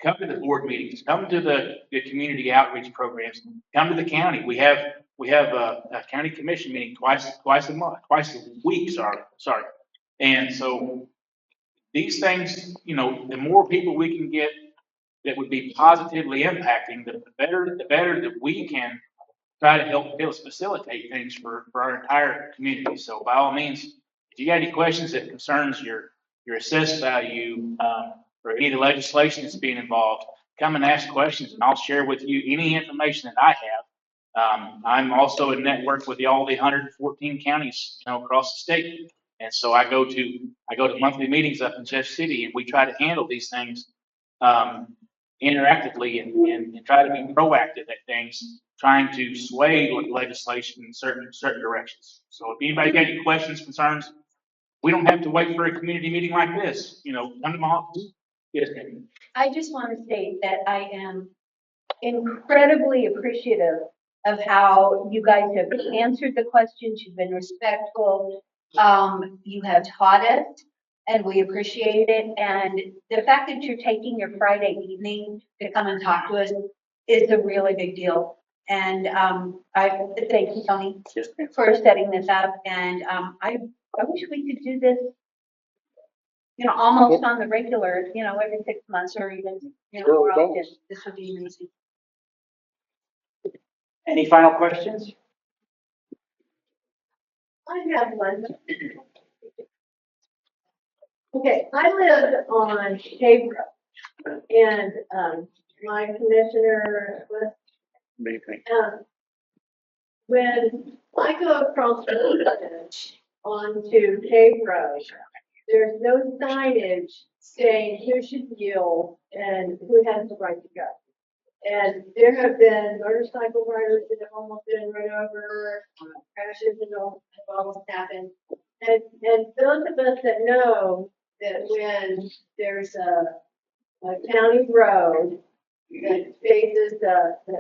come to the board meetings, come to the community outreach programs, come to the county. We have we have a county commission meeting twice a week, sorry. And so these things, the more people we can get that would be positively impacting, the better that we can try to help facilitate things for our entire community. So by all means, if you got any questions that concerns your assessed value, or any of the legislation that's being involved, come and ask questions and I'll share with you any information that I have. I'm also in network with all the 114 counties, across the state. And so I go to monthly meetings up in Jeff City and we try to handle these things, interactively and try to be proactive at things, trying to sway legislation in certain directions. So if anybody got any questions, concerns, we don't have to wait for a community meeting like this. Come to my office. Yes, ma'am. I just want to state that I am incredibly appreciative of how you guys have answered the questions. You've been respectful. You have taught us, and we appreciate it. And the fact that you're taking your Friday evening to come and talk to us is a really big deal. And I thank you, Tony, for setting this up. And I wish we could do this, almost on the regular, every 6 months or even, more often. This would be amazing. Any final questions? I have one. Okay, I live on Cave Road, and my commissioner was, when I go across the bridge onto Cave Road, there's no signage saying who should yield and who has the right to go. And there have been motorcycle riders that have almost been run over, crashes that have almost happened. And those of us that know that when there's a county road that faces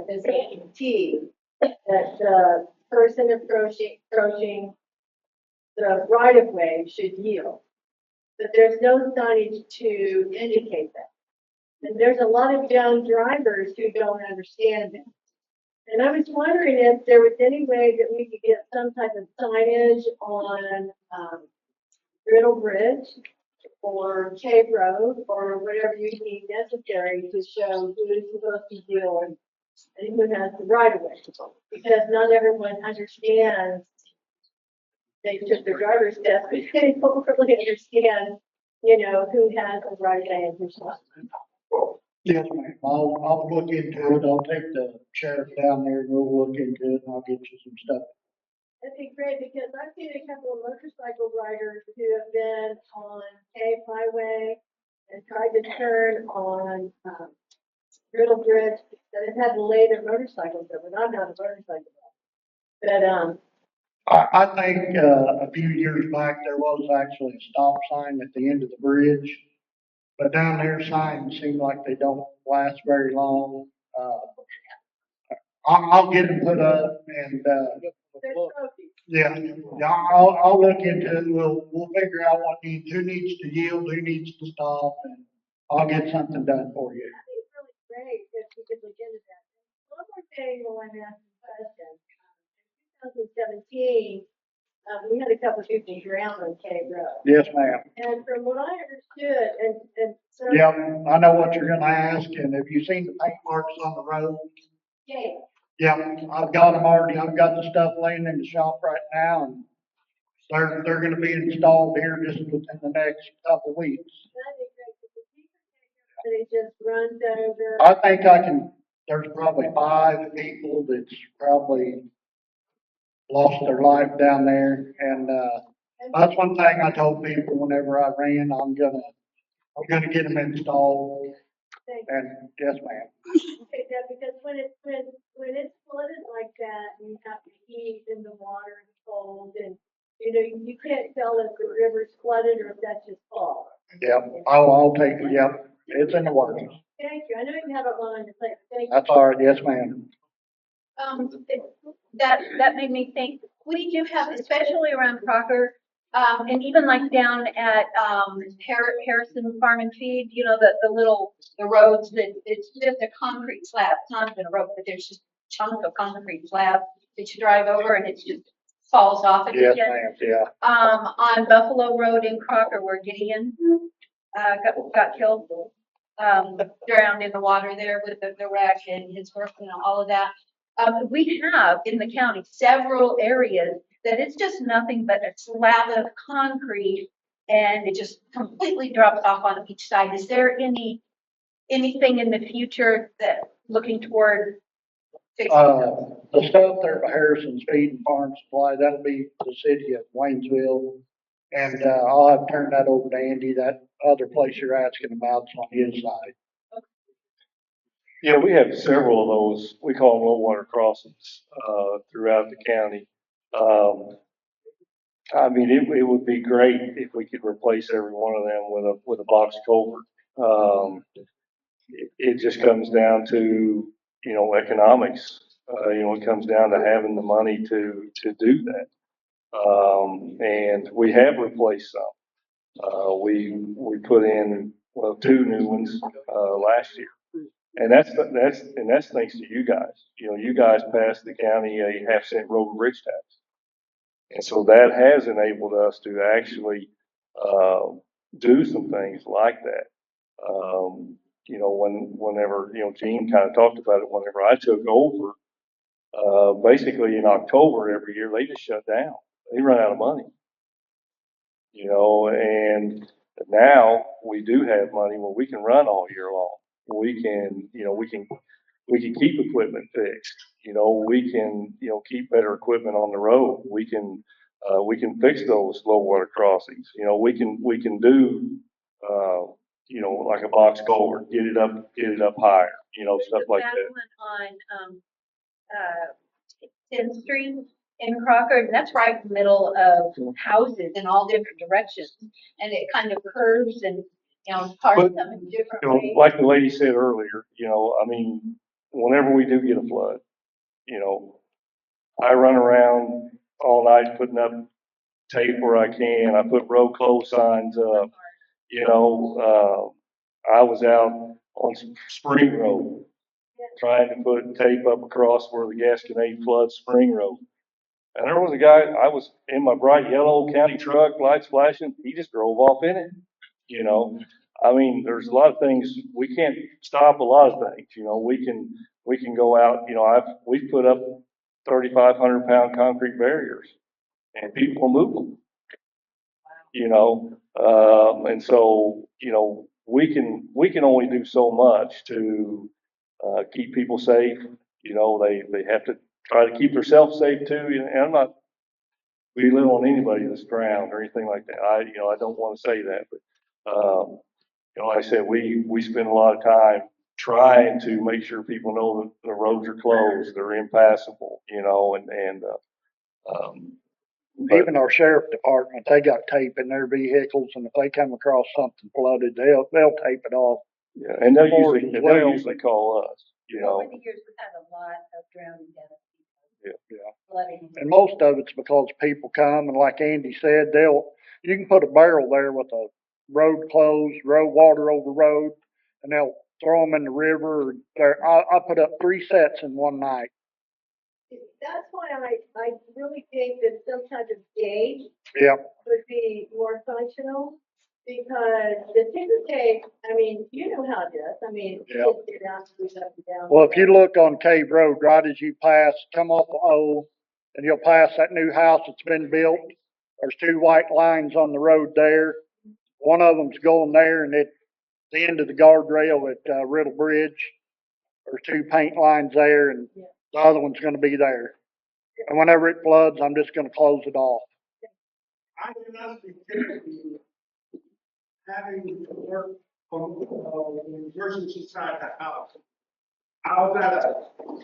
this T, that the person approaching the right of way should yield. But there's no signage to indicate that. And there's a lot of young drivers who don't understand it. And I was wondering if there was any way that we could get some type of signage on Riddle Bridge or Cave Road or whatever you need necessary to show who is supposed to yield and who has the right of way. Because not everyone understands. They took their driver's test, but they don't really understand, who has the right of way and who's not. Yes, ma'am. I'll look into it. I'll take the sheriff down there and we'll look into it and I'll get you some stuff. That'd be great because I've seen a couple of motorcycle riders who have been on Cave Highway and tried to turn on Riddle Bridge that have had to lay their motorcycles over. I'm not a motorcycle guy. But I think, a few years back, there was actually a stop sign at the end of the bridge. But down there, signs seem like they don't last very long. I'll get them put up and, yeah, I'll look into it. We'll figure out who needs to yield, who needs to stop, and I'll get something done for you. that'd be really great if we could look into that. One more thing while I'm asking questions. In 2017, we had a couple of people drown on Cave Road. Yes, ma'am. And from what I understood, and so. Yep, I know what you're gonna ask, and have you seen the paint marks on the road? Yeah. Yep, I've got them already. I've got the stuff laying in the shop right now, and they're gonna be installed here just within the next couple of weeks. It just runs over. I think there's probably 5 people that's probably lost their life down there, and, that's one thing I told people whenever I ran, I'm gonna get them installed. And yes, ma'am. Okay, yeah, because when it's flooded like that, and you have the heat and the water and cold, and you can't tell if the river's flooded or if that's just full. Yep, I'll take it, yep, it's in the works. Thank you. I know you have a lot on your plate. Thank you. That's all right, yes, ma'am. That made me think, we do have, especially around Crocker, and even like down at, Harrison Farm and Feed, the roads that, it's just a concrete slab, it's not even a road, but there's just chunk of concrete slab that you drive over and it just falls off at the Yes, end. ma'am, yeah. On Buffalo Road in Crocker where Gideon, got killed, drowned in the water there with the wreck and his work and all of that. We have in the county several areas that it's just nothing but a slab of concrete and it just completely drops off on each side. Is there anything in the future that looking toward fixing those? The stuff there by Harrison's Feed and Farm Supply, that'll be the city of Waynesville. And, I'll have to turn that over to Andy. That other place you're asking about's on his side. Yeah, we have several of those, we call them low water crossings, throughout the county. I mean, it would be great if we could replace every one of them with a box culvert. It just comes down to, economics. It comes down to having the money to do that. And we have replaced some. We put in, well, 2 new ones, last year. And that's thanks to you guys. You guys passed the county a half-cent road and bridge tax. And so that has enabled us to actually, do some things like that. Whenever, Gene kind of talked about it, whenever I took over, basically in October every year, they just shut down. They run out of money. And now we do have money where we can run all year long. We can keep equipment fixed. We can, keep better equipment on the road. We can fix those low water crossings. We can do, like a box culvert, get it up higher, stuff like that. There's a bad one on 10th Street in Crocker, and that's right in the middle of houses in all different directions. And it kind of curves and, cars But, come in different ways. like the lady said earlier, whenever we do get a flood, I run around all night putting up tape where I can. I put road close signs up. I was out on Spring Road trying to put tape up across where the Gasconade floods Spring Road. And there was a guy, I was in my bright yellow county truck, lights flashing, he just drove off in it. There's a lot of things, we can't stop a lot of things, we can go out, we've put up 3,500 pound concrete barriers and people move them. And so, we can only do so much to, keep people safe. They have to try to keep themselves safe too. And I'm not belittling anybody that's drowned or anything like that. I don't want to say that, but, like I said, we spend a lot of time trying to make sure people know that the roads are closed, they're impassable, but, Even our sheriff department, they got tape in their vehicles, and if they come across something flooded, they'll tape it off. yeah, and they'll usually call us, Over the years, we've had a lot of drowning deaths. Yeah. Flooding. And most of it's because people come, and like Andy said, you can put a barrel there with a road closed, road water over road, and they'll throw them in the river. I put up 3 sets in one night. That's why I really think that some kind of gauge Yep. would be more functional, because the ticker tape, you know how it is. Yeah. Kids get out, goes up and down. Well, if you look on Cave Road, right as you come off the O, and you'll pass that new house that's been built, there's 2 white lines on the road there. One of them's going there, and at the end of the guardrail at Riddle Bridge, there's 2 paint lines there, and the other one's gonna be there. And whenever it floods, I'm just gonna close it off. I can honestly tell you, having to work on the emergency side of the house. I was at a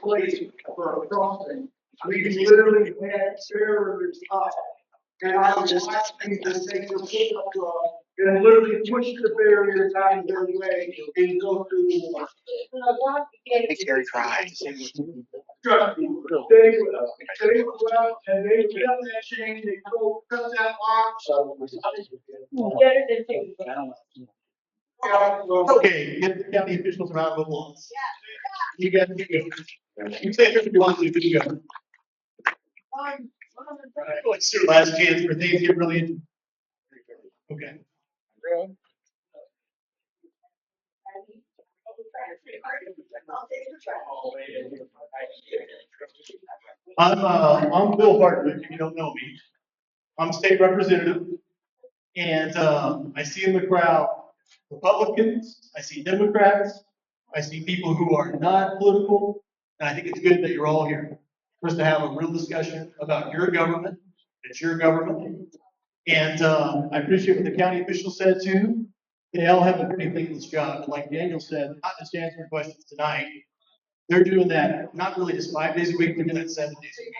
place for a crossing. We literally had barriers up. And I was just asking to take the pickup truck and literally push the barriers out of their way and go through the water. Makes Gary cry. Trust me, they went up and they cut that chain, they cut that lock. Better than taking. Okay, get the county officials around the walls. You got to go. You say if you want to, but you go. What's your last chance for things to get really? Okay. I'm Bill Hartwick, if you don't know me. I'm state representative, and I see in the crowd Republicans, I see Democrats, I see people who are not political, and I think it's good that you're all here for us to have a real discussion about your government. It's your government, and I appreciate what the county officials said too. They all have a pretty thankless job, like Daniel said, not just answering questions tonight. They're doing that not really just 5 days a week, they're doing that 7 days a week.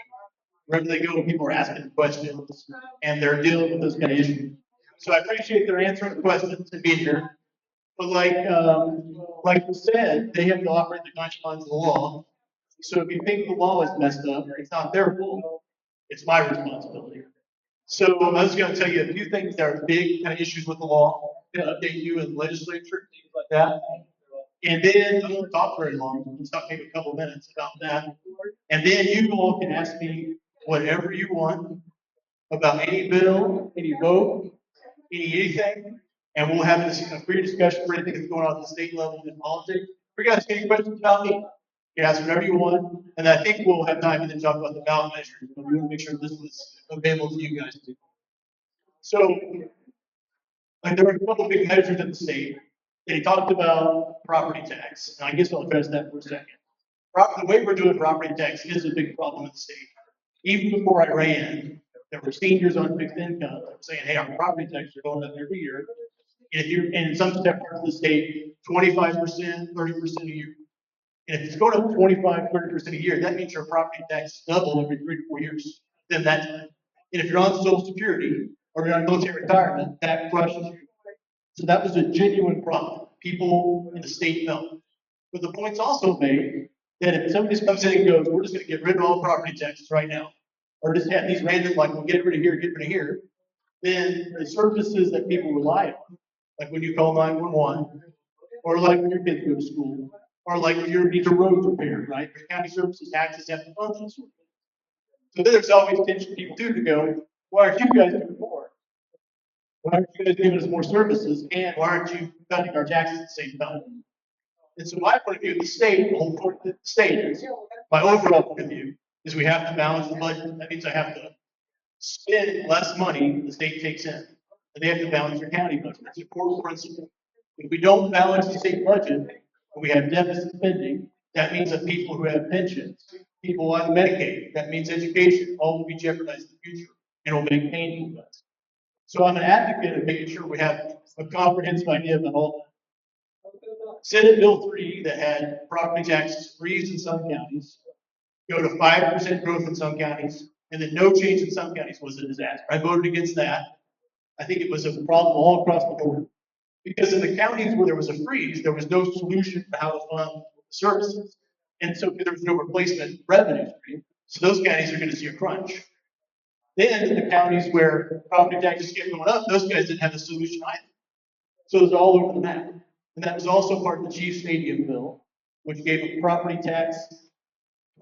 Wherever they go, people are asking questions and they're dealing with those kind of issues. So I appreciate their answering questions and being here. But like you said, they have to operate the confines of the law. So if you think the law is messed up, it's not their fault. It's my responsibility. So I was going to tell you a few things that are big kind of issues with the law, to update you in the legislature, things like that. And then I won't talk very long. I'll talk maybe a couple of minutes about that. And then you all can ask me whatever you want about any bill, any vote, anything, and we'll have a free discussion for anything that's going on at the state level in politics. If you guys have any questions about me, you can ask whatever you want, and I think we'll have time to then talk about the ballot measures. But we want to make sure this was available to you guys too. So, like, there were a couple of big measures in the state. They talked about property tax, and I guess I'll address that for a second. The way we're doing property tax is a big problem in the state. Even before I ran, there were seniors on fixed income that were saying, hey, our property taxes are going up every year. And if you're in some parts of the state, 25%, 30% a year. And if it's going up 25, 30% a year, that means your property tax is double every 3 to 4 years. Then that, and if you're on Social Security or you're on military retirement, that crushes you. So that was a genuine problem. People in the state felt. But the point's also made that if somebody comes in and goes, we're just going to get rid of all property taxes right now, or just have these random, like, we'll get rid of here, get rid of here, then the services that people rely on, like when you call 911, or like when your kids go to school, or like when you need a road repaired, right? The county services taxes have to function. So then there's always tension people too to go, why aren't you guys doing more? Why aren't you guys giving us more services? And why aren't you cutting our taxes at the same time? And so my point of view of the state, the whole point of the state is, my overall point of view is we have to balance the budget. That means I have to spend less money than the state takes in. And they have to balance their county budget. That's a core principle. If we don't balance the state budget, and we have deficit spending, that means that people who have pensions, people on Medicaid, that means education, all will be jeopardized in the future and will make painful cuts. So I'm an advocate of making sure we have a comprehensive idea of all that. Senate Bill 3 that had property taxes freeze in some counties, go to 5% growth in some counties, and then no change in some counties was a disaster. I voted against that. I think it was a problem all across the board. Because in the counties where there was a freeze, there was no solution for how to fund services. And so there was no replacement revenue stream. So those counties are going to see a crunch. Then in the counties where property taxes kept going up, those guys didn't have a solution either. So it was all over the map. And that was also part of the Chiefs Stadium bill, which gave a property tax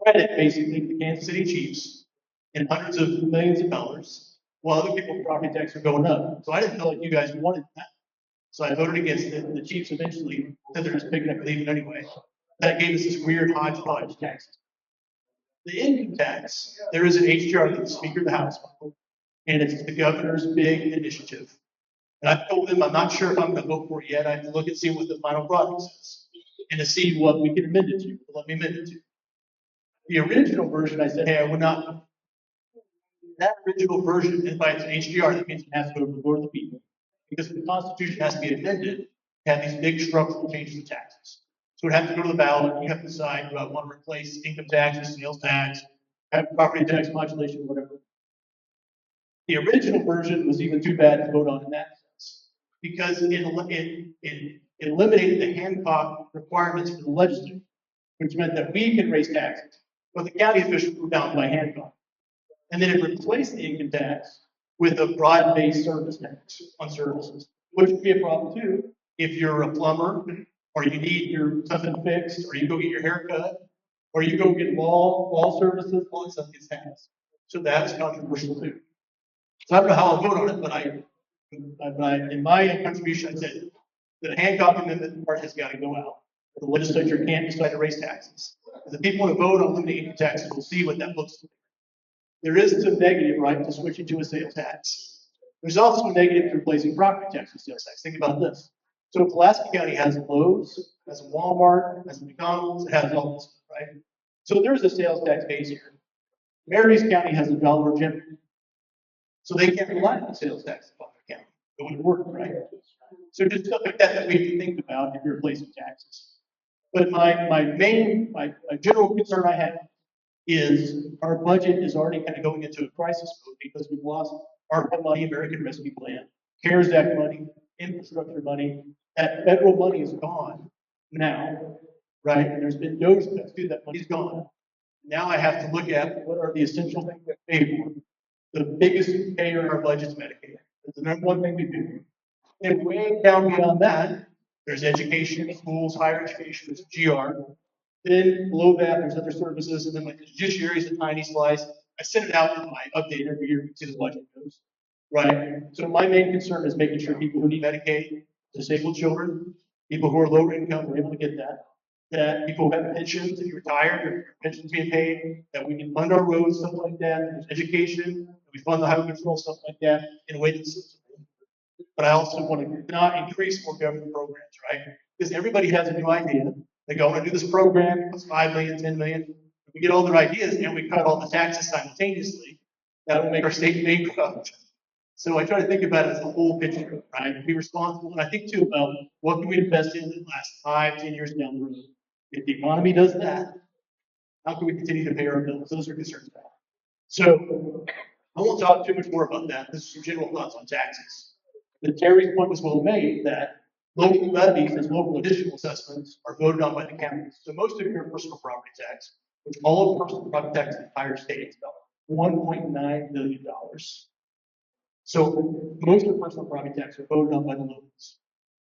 credit basically to the Kansas City Chiefs in hundreds of millions of dollars, while other people's property taxes are going up. So I didn't feel like you guys wanted that. So I voted against it. The Chiefs eventually said they're just picking up leaving anyway. That gave us this weird hodgepodge tax. The income tax, there is an HGR that the Speaker of the House, and it's the governor's big initiative. And I've told them I'm not sure if I'm going to vote for it yet. I have to look and see what the final product says and to see what we can amend it to. Let me amend it to. The original version, I said, hey, I would not. That original version, and by its HGR, that means it has to go before the people. Because the Constitution has to be amended to have these big structural changes in taxes. So it has to go to the ballot. You have to decide do I want to replace income taxes, sales tax, have property tax modulation, whatever. The original version was even too bad to vote on in that sense because it eliminated the Hancock requirements for the legislature, which meant that we could raise taxes, but the county officials were bound by Hancock. And then it replaced the income tax with a broad-based service tax on services, which would be a problem too if you're a plumber or you need your something fixed, or you go get your hair cut, or you go get wall services, all that stuff gets taxed. So that's controversial too. So I don't know how I'll vote on it, but in my contribution, I said the Hancock Amendment part has got to go out. The legislature can't decide to raise taxes. The people who vote on limiting income taxes will see what that looks like. There is some negative, right, to switching to a sales tax. There's also a negative to replacing property tax with sales tax. Think about this. So Pulaski County has a Lowe's, has a Walmart, has a McDonald's, it has all this, right? So there's a sales tax base here. Marys County has a Dollar General. So they can't rely on sales tax in Pulaski County. It wouldn't work, right? So just stuff like that we have to think about if you're replacing taxes. But my general concern I have is our budget is already kind of going into a crisis mode because we've lost ARPA money, American Rescue Plan, CARES Act money, infrastructure money. That federal money is gone now, right? And there's been DOGE cuts too, that money's gone. Now I have to look at what are the essential things that pay for. The biggest payer in our budget is Medicaid. It's the number one thing we do. And way down beyond that, there's education, schools, higher education, there's GR. Then below that, there's other services, and then like the judiciary is a tiny slice. I send it out in my update every year to see the budget goes. Right. So my main concern is making sure people who need Medicaid, disabled children, people who are lower income are able to get that. That people who have pensions, if you're retired, your pensions being paid, that we can fund our roads, stuff like that. There's education, we fund the highway patrol, stuff like that, in a way that's. But I also want to not increase more government programs, right? Because everybody has a new idea. They go, I want to do this program, it's 5 million, 10 million. We get all their ideas and we cut all the taxes simultaneously. That will make our state bankrupt. So I try to think about it as a whole picture, right? Be responsible. And I think too about what can we invest in that lasts 5, 10 years down the road. If the economy does that, how can we continue to pay our bills? Those are concerns. So I won't talk too much more about that. This is some general thoughts on taxes. But Terry's point was well made that local levies as local additional assessments are voted on by the counties. So most of your personal property tax, which all of personal property tax in the entire state is about $1.9 billion. So most of personal property tax are voted on by the locals.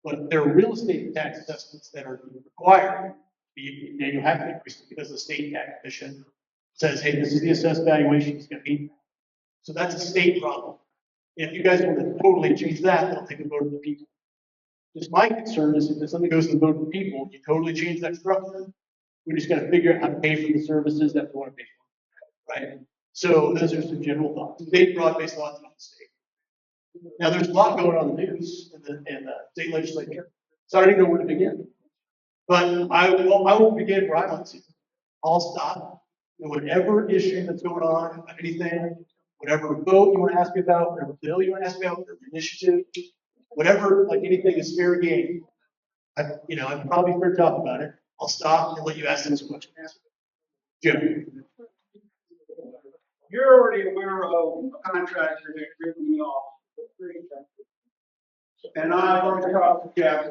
But there are real estate tax assessments that are required. You have to increase it because the state tax commission says, hey, this is the assessed valuation, it's going to be. So that's a state problem. If you guys want to totally change that, they'll take a vote of the people. Just my concern is if something goes to the vote of the people, you totally change that structure. We just got to figure out how to pay for the services that we want to pay for, right? So those are some general thoughts. Big, broad-based thoughts about the state. Now, there's a lot going on in the news in the state legislature, so I don't even know where to begin. But I won't begin where I want to. I'll stop. And whatever issue that's going on, anything, whatever vote you want to ask me about, whatever bill you want to ask me about, whatever initiative, whatever, like anything is fair game. I'm probably fair to talk about it. I'll stop and let you ask this question. Jim. You're already aware of a contractor that ripped me off. And I've already talked to Jeff.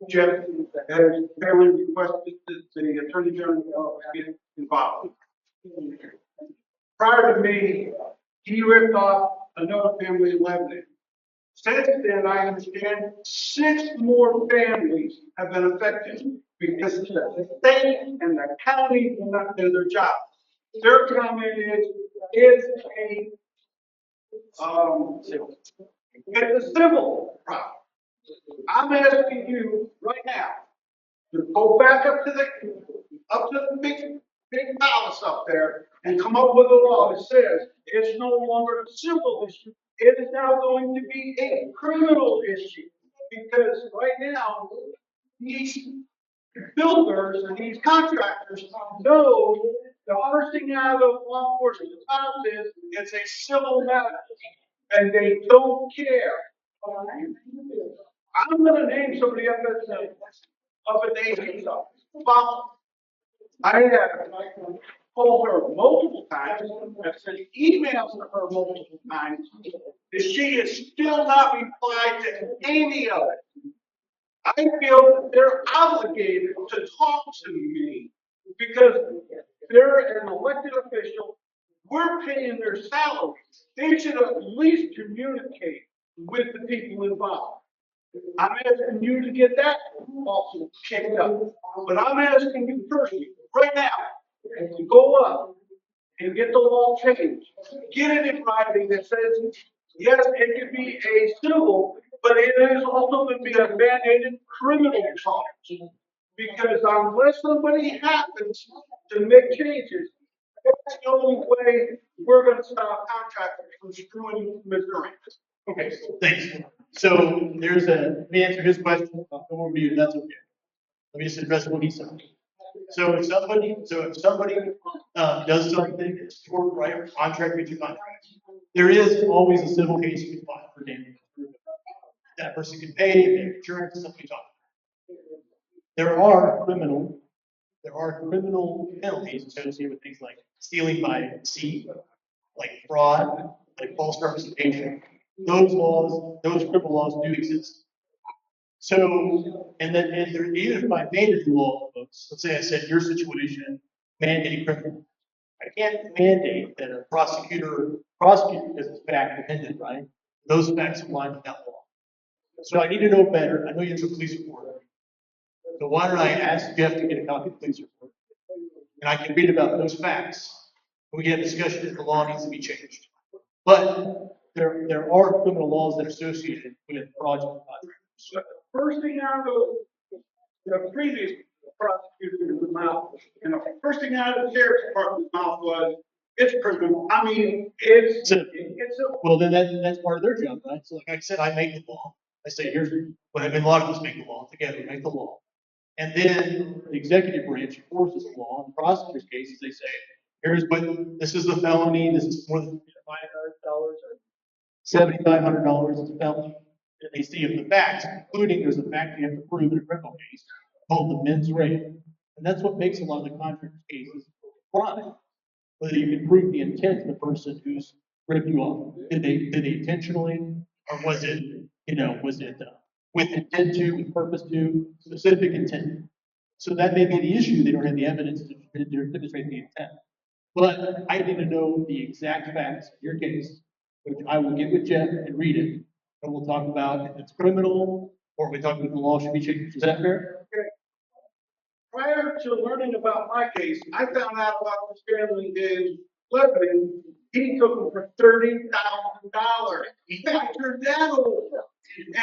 Jeff has apparently requested that the Attorney General get involved. Prior to me, he ripped off another family in Lebanon. Since then, I understand 6 more families have been affected because the state and the county will not do their job. Their comment is it's a civil problem. I'm asking you right now to go back up to the big palace up there and come up with a law that says it's no longer a civil issue. It is now going to be a criminal issue because right now these builders and these contractors know the first thing out of law enforcement is it's a civil matter and they don't care. I'm going to name somebody up at the AG's office. Well, I have called her multiple times. I've sent emails to her multiple times. And she is still not replied to any of it. I feel that they're obligated to talk to me because they're an elected official. We're paying their salaries. They should at least communicate with the people involved. I'm asking you to get that also checked out. But I'm asking you personally, right now, to go up and get the law changed. Get it in writing that says, yes, it could be a civil, but it is also going to be a mandated criminal charge. Because unless somebody happens to make changes, that's the only way we're going to stop contractors from screwing Missouri. Okay, thanks. So there's let me answer his question. I'll come over to you, that's okay. Let me just address what he said. So if somebody does something that's short, right, contract with your contract, there is always a civil case you can file for damage. That person can pay, they have insurance, something talk. There are criminal penalties associated with things like stealing by deceit, like fraud, like false representation. Those laws, those criminal laws do exist. So, and there, even if I mandated the law, folks, let's say I said your situation, mandate criminal. I can't mandate that a prosecutor prosecute because it's fact dependent, right? Those facts align with that law. So I need to know better. I know you have a police report. So why don't I ask Jeff to get a copy of the police report? And I can read about those facts. We can have a discussion if the law needs to be changed. But there are criminal laws that are associated with fraudulent contracts. The first thing out of the previous prosecutor's mouth, and the first thing out of the sheriff's department's mouth was, it's criminal. I mean, it's a. Well, then that's part of their job, right? So like I said, I make the law. I say, here's what I mean, a lot of us make the law together, we make the law. And then the executive branch enforces the law. In the prosecutor's cases, they say, here's what, this is a felony, this is more than $500 or $7,500 is a felony. And they see if the facts, including there's a fact you have to prove in a criminal case, called the mens rea. And that's what makes a lot of the contract cases crime. Whether you can prove the intent of the person who's ripped you off. Did they intentionally, or was it, with intent to, with purpose to, specific intent? So that may be the issue. They don't have the evidence to demonstrate the intent. But I need to know the exact facts of your case, which I will get with Jeff and read it. And we'll talk about if it's criminal or we talk about the law should be changed. Is that fair? Okay. Prior to learning about my case, I found out about this family in Lebanon. He took them for $30,000. He factored that over.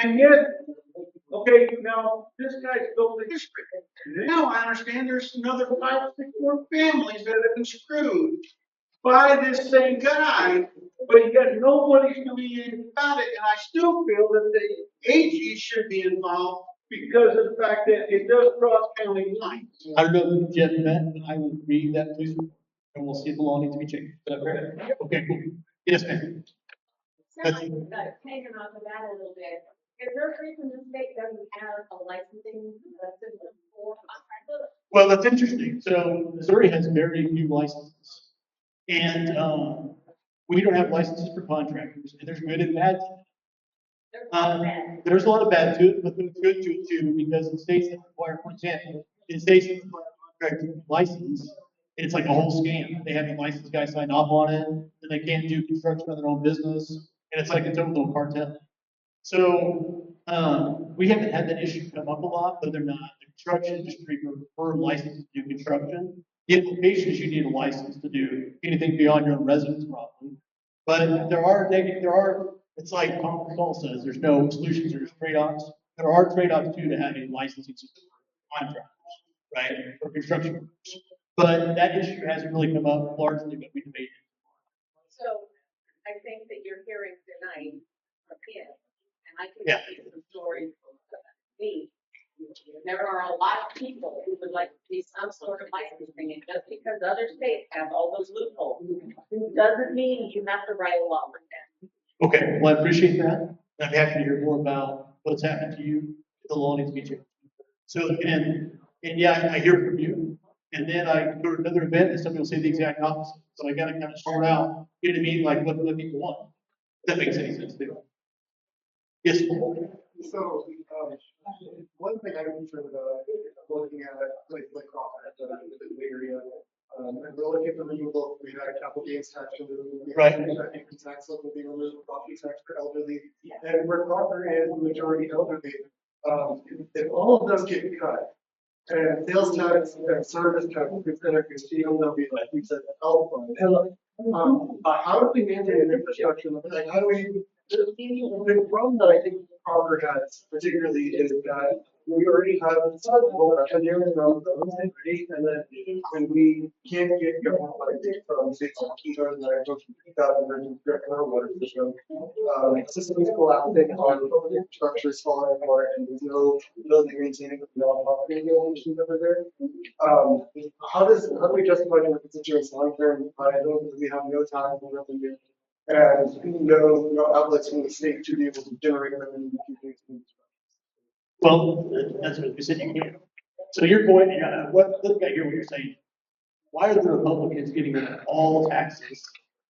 And yet, okay, now this guy's built a history. Now I understand there's another 5 or 6 more families that have been screwed by this same guy, but yet nobody's doing anything about it. And I still feel that the AG should be involved because of the fact that it does cross county lines. I don't know if Jeff met, but I will read that police report and we'll see if the law needs to be changed. Is that fair? Okay, cool. Yes, ma'am. Taking off of that a little bit, is there a reason the state doesn't have a licensing system for contractors? Well, that's interesting. So Missouri has very few licenses. And we don't have licenses for contractors, and there's good and bad. There's a lot of bad to it, but there's good to it too, because in states that require, for example, in states that require contractor license, it's like a whole scam. They have a licensed guy sign off on it, and they can't do construction on their own business, and it's like its own little cartel. So we haven't had that issue come up a lot, but they're not. The construction industry prefer license to do construction. The implication is you need a license to do anything beyond your own residence, probably. But it's like Tom Saul says, there's no solutions, there's trade-offs. There are trade-offs too to having licensing system for contractors, right, for construction workers. But that issue hasn't really come up largely, but we debated. So I think that you're hearing tonight from him, and I can Yeah. see some stories from me. There are a lot of people who would like to see some sort of licensing, and just because other states have all those loopholes, doesn't mean you have to write a law with that. Okay, well, I appreciate that. I'm happy to hear more about what's happened to you. The law needs to be changed. So, and yeah, I hear from you. And then I go to another event and somebody will say the exact opposite. So I got to kind of sort out, you know what I mean, like what people want. If that makes any sense to you. Yes. So, one thing I'm concerned about is looking at a place like Crawford, the area, and we're looking look at the removal, we had a capital gains tax removal. We had Right. income tax level being removed, property tax for elderly, and where Crawford is majority elderly. If all of those get cut, and sales tax and service tax, it's gonna continue, they'll be like we said, health fund. How do we maintain infrastructure? Like, how do we, the problem that I think Crawford has particularly is that we already have sizable engineering around the ready, and then when we can't get government funding from states like Keto and I took that emergency direct water system, systems collapsing on public infrastructure is falling apart, and there's no building maintaining the property regulations over there. How do we justify the constituents long term? I know that we have no time for revenue and no outlets from the state to be able to generate revenue. Well, that's what we said you can't. So your point, what, look, I hear what you're saying. Why are the Republicans getting rid of all taxes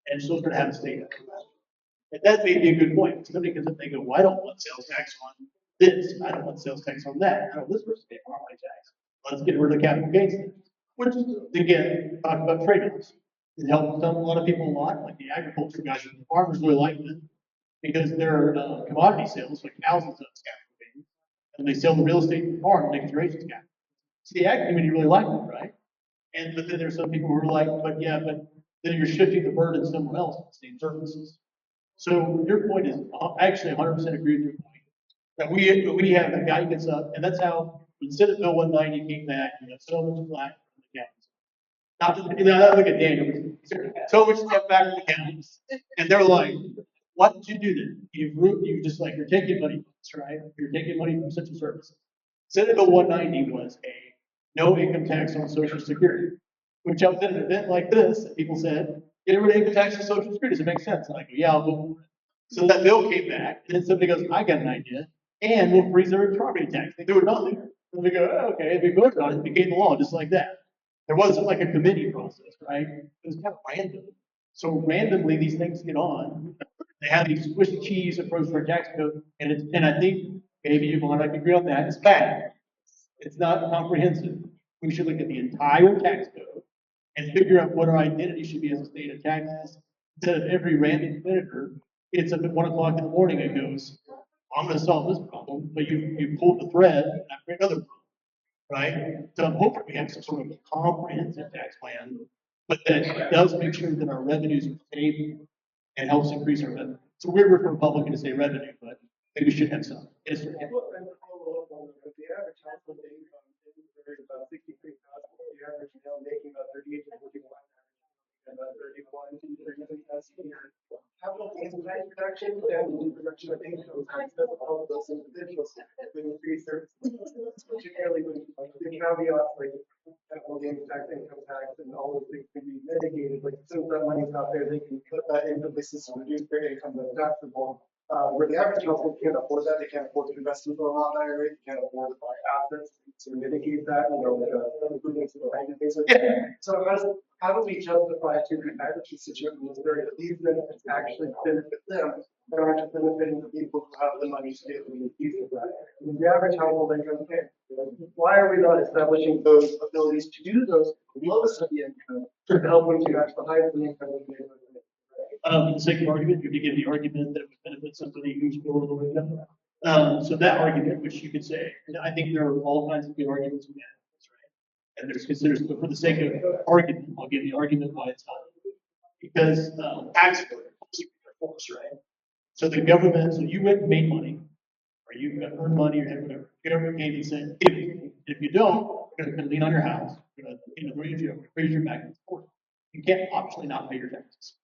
and still going to have a state? And that may be a good point. Somebody comes up and they go, well, I don't want sales tax on this. I don't want sales tax on that. I don't want this person to pay property tax. Let's get rid of capital gains tax. Which, again, talk about trade-offs. It helps a lot of people a lot, like the agriculture guys and the farmers really like it because their commodity sales, like thousands of capital gains, and they sell the real estate and farm, make generations capital. So the ag community really liked it, right? But then there's some people who are like, but then you're shifting the burden somewhere else, same services. So your point is actually 100% agree with your point. That we have a guy who gets up, and that's how when Senate Bill 190 came back, you know, so much flack from the counties. Not look at Daniel, so much stuff back from the counties, and they're like, "What did you do then? You just like you're taking money from us, right? You're taking money from central services." Senate Bill 190 was a no income tax on Social Security, which I was at an event like this, and people said, "Get rid of income tax on Social Security. Does it make sense?" And I go, "Yeah, I'll vote for it." So that bill came back, and then somebody goes, "I got an idea, and we'll freeze their property tax." They threw it on there. And we go, oh, "Okay," if we voted on it, it became the law just like that. There wasn't like a committee process, right? It was kind of random. So randomly, these things get on. They have these squishy cheese approach for a tax code, and I think maybe you want to agree on that. It's bad. It's not comprehensive. We should look at the entire tax code and figure out what our identity should be as a state of taxes. Instead of every random senator, it's up at 1 o'clock in the morning and goes, "I'm going to solve this problem," but you pulled the thread and I create another problem. Right? So I'm hoping we have some sort of comprehensive tax plan, but that does make sure that our revenues are stable and helps increase our revenue. So we're Republican to say revenue, but maybe we should have some. Yes, sir. The average household income is about 63,000. The average now making about 38 to 41. About 31 to 33 last year. Capital gains tax reduction and reduction of income tax, that's all of those individuals will increase their, particularly when the caveats like capital gains tax, income tax, and all those things can be mitigated. Like, since that money's out there, they can put that into places to reduce their income that's taxable. Where the average household can't afford that, they can't afford to invest in a lot higher rate, they can't afford to buy assets to mitigate that, improvements in the bank and things like that. So how do we justify to the average constituent in this area that these benefits actually benefit them, but aren't just benefiting the people who have the money to be able to make use of that? And the average household income, okay, why are we not establishing those abilities to do those lowest of the income to help them to match the highest of the income? For the sake of argument, you could give the argument that it would benefit somebody who's below the income. So that argument, which you could say, I think there are all kinds of good arguments against this, right? And there's considers, but for the sake of argument, I'll give the argument why it's not. Because tax force, right? So the government, so you went and made money, or you earned money, or whatever. The government came and said, give it to me. If you don't, we're going to lean on your house. We're going to raise your back and forth. You can't optionally not pay your taxes.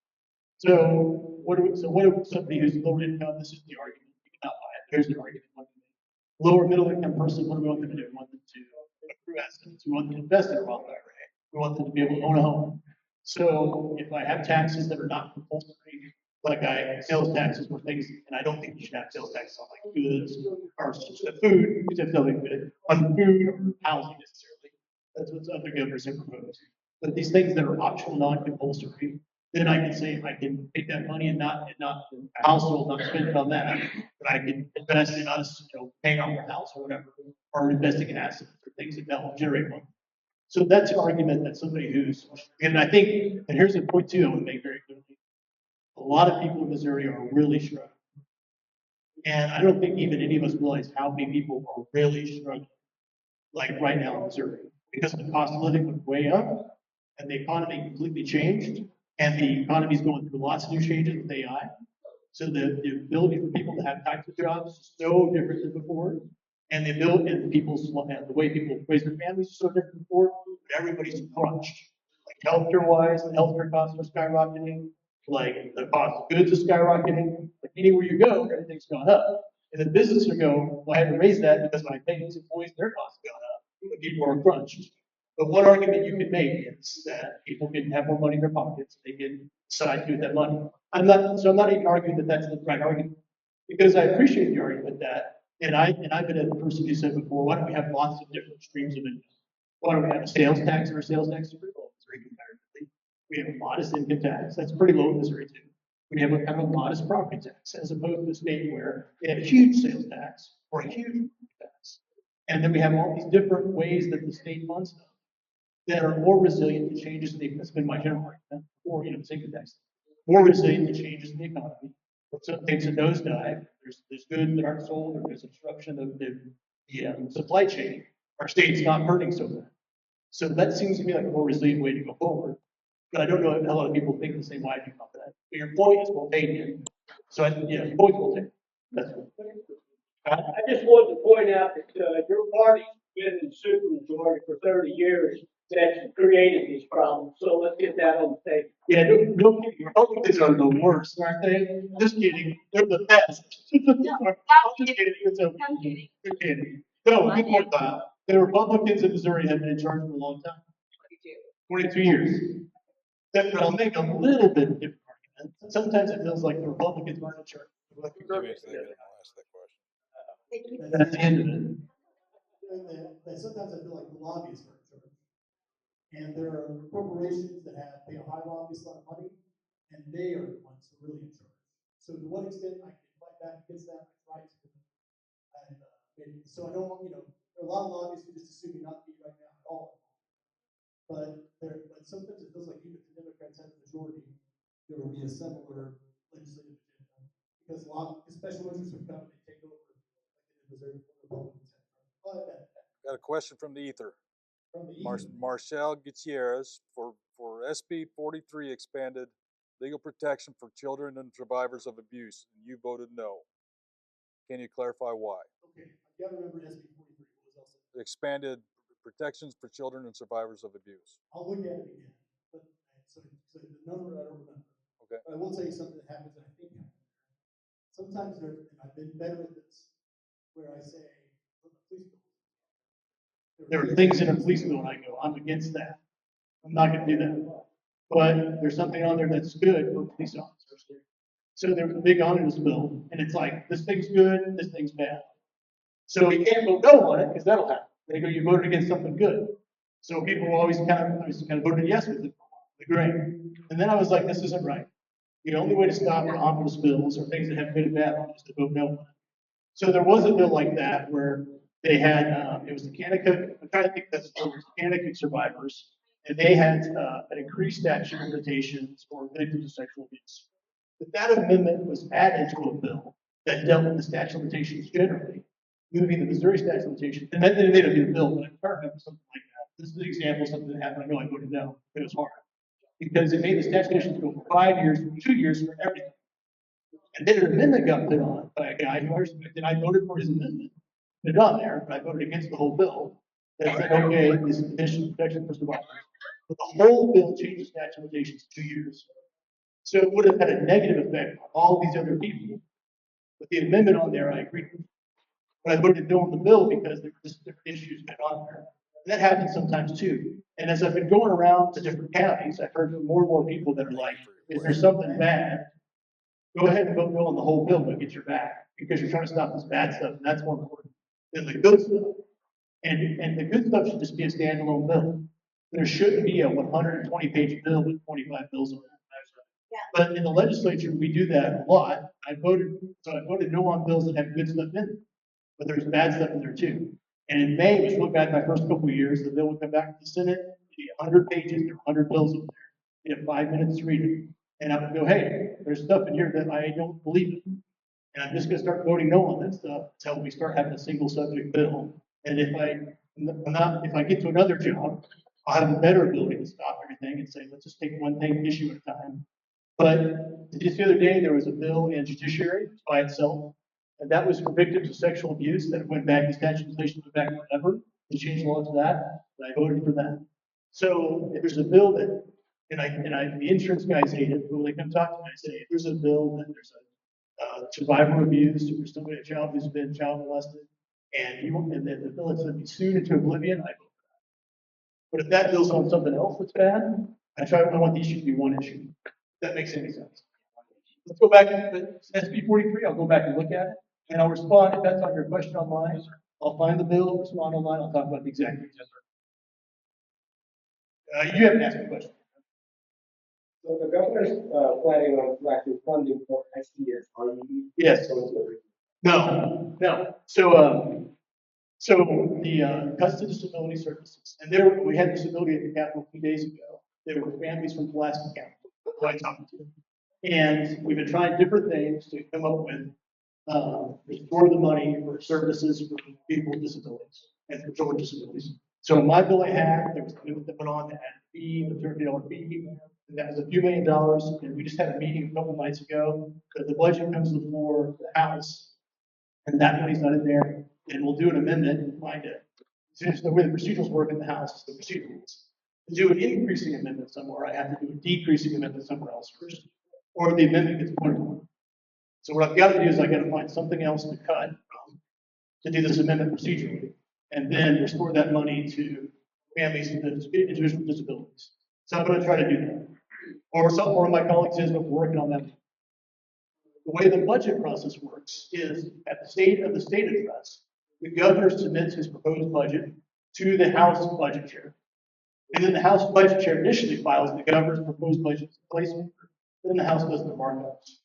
So what if somebody who's lower income, this is the argument, you cannot buy it. Here's the argument. Lower middle income person, what do we want them to do? We want them to accrue assets. We want them to invest in a Roth IRA. We want them to be able to own a home. So if I have taxes that are not compulsory, like sales taxes or things, and I don't think you should have sales taxes on like goods or food, you have something good on food or housing necessarily. That's what's other governors have proposed. But these things that are optional, non-compulsory, then I can say I can take that money and not a household, not spend it on that, but I can invest in us, paying off our house or whatever, or investing in assets or things that will generate money. So that's an argument that somebody who's, and I think, and here's the point too, I want to make very clearly. A lot of people in Missouri are really struggling. And I don't think even any of us realize how many people are really struggling, like right now in Missouri, because the cost of living went way up and the economy completely changed. And the economy's going through lots of new changes with AI. So the ability for people to have types of jobs is so different than before. And the ability and the way people raise their families is so different than before, but everybody's crunched. Like healthcare wise, the healthcare costs are skyrocketing, like the cost of goods is skyrocketing. Like anywhere you go, everything's gone up. And the business will go, well, I had to raise that because when I pay these employees, their costs have gone up. And people are crunched. But one argument you can make is that people can have more money in their pockets, they can decide to do that money. I'm not even arguing that that's the right argument, because I appreciate the argument that, and I've been a person who said before, why don't we have lots of different streams of income? Why don't we have a sales tax or a sales tax is pretty low in Missouri comparatively? We have a modest income tax, that's pretty low in Missouri too. We have a kind of a modest property tax, as opposed to a state where they have a huge sales tax or a huge property tax. And then we have all these different ways that the state funds them that are more resilient to changes in the, that's been my general argument, or, income tax, more resilient to changes in the economy. If something takes a nosedive, there's goods that aren't sold, or there's obstruction of the supply chain, our state's not hurting so bad. So that seems to me like a more resilient way to go forward. But I don't know if a lot of people think the same way I do about that. But your point is well taken. So your point is well taken. That's I just wanted to point out that your party's been in supermajority for 30 years that's created these problems. So let's get that on the table. Yeah, no kidding. Republicans are the worst, aren't they? Just kidding. They're the best. I'm just kidding. It's okay. You're kidding. No, good point, Kyle. The Republicans in Missouri have been in charge for a long time. 22 years. But I'll make a little bit of a different argument. Sometimes it feels like the Republicans aren't in charge. That's the end of it. Sometimes I feel like the lobbyists are in charge. And there are corporations that pay a high lobbyist a lot of money, and they are the ones who are really in charge. So to what extent I can fight back against that, I try to. So I don't, there are a lot of lobbyists who just assume not to be right now at all. But sometimes it feels like even if the Democrats have the majority, there will be a similar legislative agenda. Because special interests would come and they take over, like they did Republicans. Got a question from the ether. Marcel Gutierrez for SB 43 expanded legal protection for children and survivors of abuse, and you voted no. Can you clarify why? Okay, I gotta remember SB 43. What was else? Expanded protections for children and survivors of abuse. I'll look at it again, but so the number I don't remember. Okay. But I will tell you something that happens that I think happens. Sometimes and I've been better at this, where I say, please don't. There are things in a police bill and I go, I'm against that. I'm not going to do that. But there's something on there that's good for police officers. So there's a big omnibus bill, and it's like, this thing's good, this thing's bad. So you can't vote no on it because that'll happen. They go, you voted against something good. So people will always kind of voted yes with it. Great. And then I was like, this isn't right. The only way to stop omnibus bills or things that have good and bad is to vote no on it. So there was a bill like that where they had, it was the Kanakuk, I'm trying to think that's the Kanakuk survivors, and they had an increased statute of limitations for victims of sexual abuse. But that amendment was added to a bill that dealt with the statute of limitations generally, moving the Missouri statute of limitations, and then they made a new bill, but I can't remember something like that. This is an example of something that happened. I know I voted no, but it was hard. Because it made the statute of limitations go for 5 years, 2 years for everything. And then an amendment got put on by a guy who I respected. I voted for his amendment. Put it on there, but I voted against the whole bill. That said, okay, this is additional protection for survivors. But the whole bill changed the statute of limitations 2 years. So it would have had a negative effect on all these other people. But the amendment on there, I agreed with. But I voted no on the bill because there were just different issues that on there. And that happens sometimes too. And as I've been going around to different counties, I've heard from more and more people that are like, is there something bad? Go ahead and vote no on the whole bill, but get your back, because you're trying to stop this bad stuff, and that's more important than the good stuff. And the good stuff should just be a standalone bill. There shouldn't be a 120-page bill with 25 bills on it. Yeah. But in the legislature, we do that a lot. I voted no on bills that have good stuff in it, but there's bad stuff in there too. And in May, it was really bad my first couple of years, the bill would come back to the Senate, it'd be 100 pages, there were 100 bills in there. You have 5 minutes to read it. And I would go, hey, there's stuff in here that I don't believe in. And I'm just gonna start voting no on that stuff until we start having a single subject bill. And if I get to another job, I'll have a better ability to stop everything and say, let's just take one thing issue at a time. But just the other day, there was a bill in judiciary by itself, and that was for victims of sexual abuse that went back, the statute of limitations went back forever. They changed laws to that, and I voted for that. So if there's a bill that, the insurance guys hate it, but when they come talk to me, I say, if there's a bill that there's a survivor of abuse, or somebody, a child who's been child molested, and then the bill is to be sued into oblivion, I vote for that. But if that bill's on something else that's bad, I want the issue to be one issue. If that makes any sense. Let's go back to SB 43. I'll go back and look at it, and I'll respond if that's on your question online. I'll find the bill, respond online. I'll talk about the exact reason. You haven't asked me a question. So the governor's planning on collecting funding for SDS. Are you? Yes. No. So the custody disability services, and we had disability at the Capitol a few days ago. There were families from Pulaski County who I talked to. And we've been trying different things to come up with, restore the money for services for people with disabilities and for children with disabilities. So in my bill I had, there was a limit that went on that had a fee, the $30 fee, and that was a few $1 million. And we just had a meeting a couple nights ago because the budget comes to the floor of the House, and that money's not in there. And we'll do an amendment and find it. Since the way the procedures work in the House, the procedures. To do an increasing amendment somewhere, I have to do a decreasing amendment somewhere else first, or the amendment gets voted on. So what I've got to do is I got to find something else to cut to do this amendment procedurally, and then restore that money to families with individual disabilities. So I'm going to try to do that. Or some one of my colleagues is, but we're working on that. The way the budget process works is at the state address, the governor submits his proposed budget to the House budget chair. And then the House budget chair initially files the governor's proposed budget placeholder. Then the House does the markups.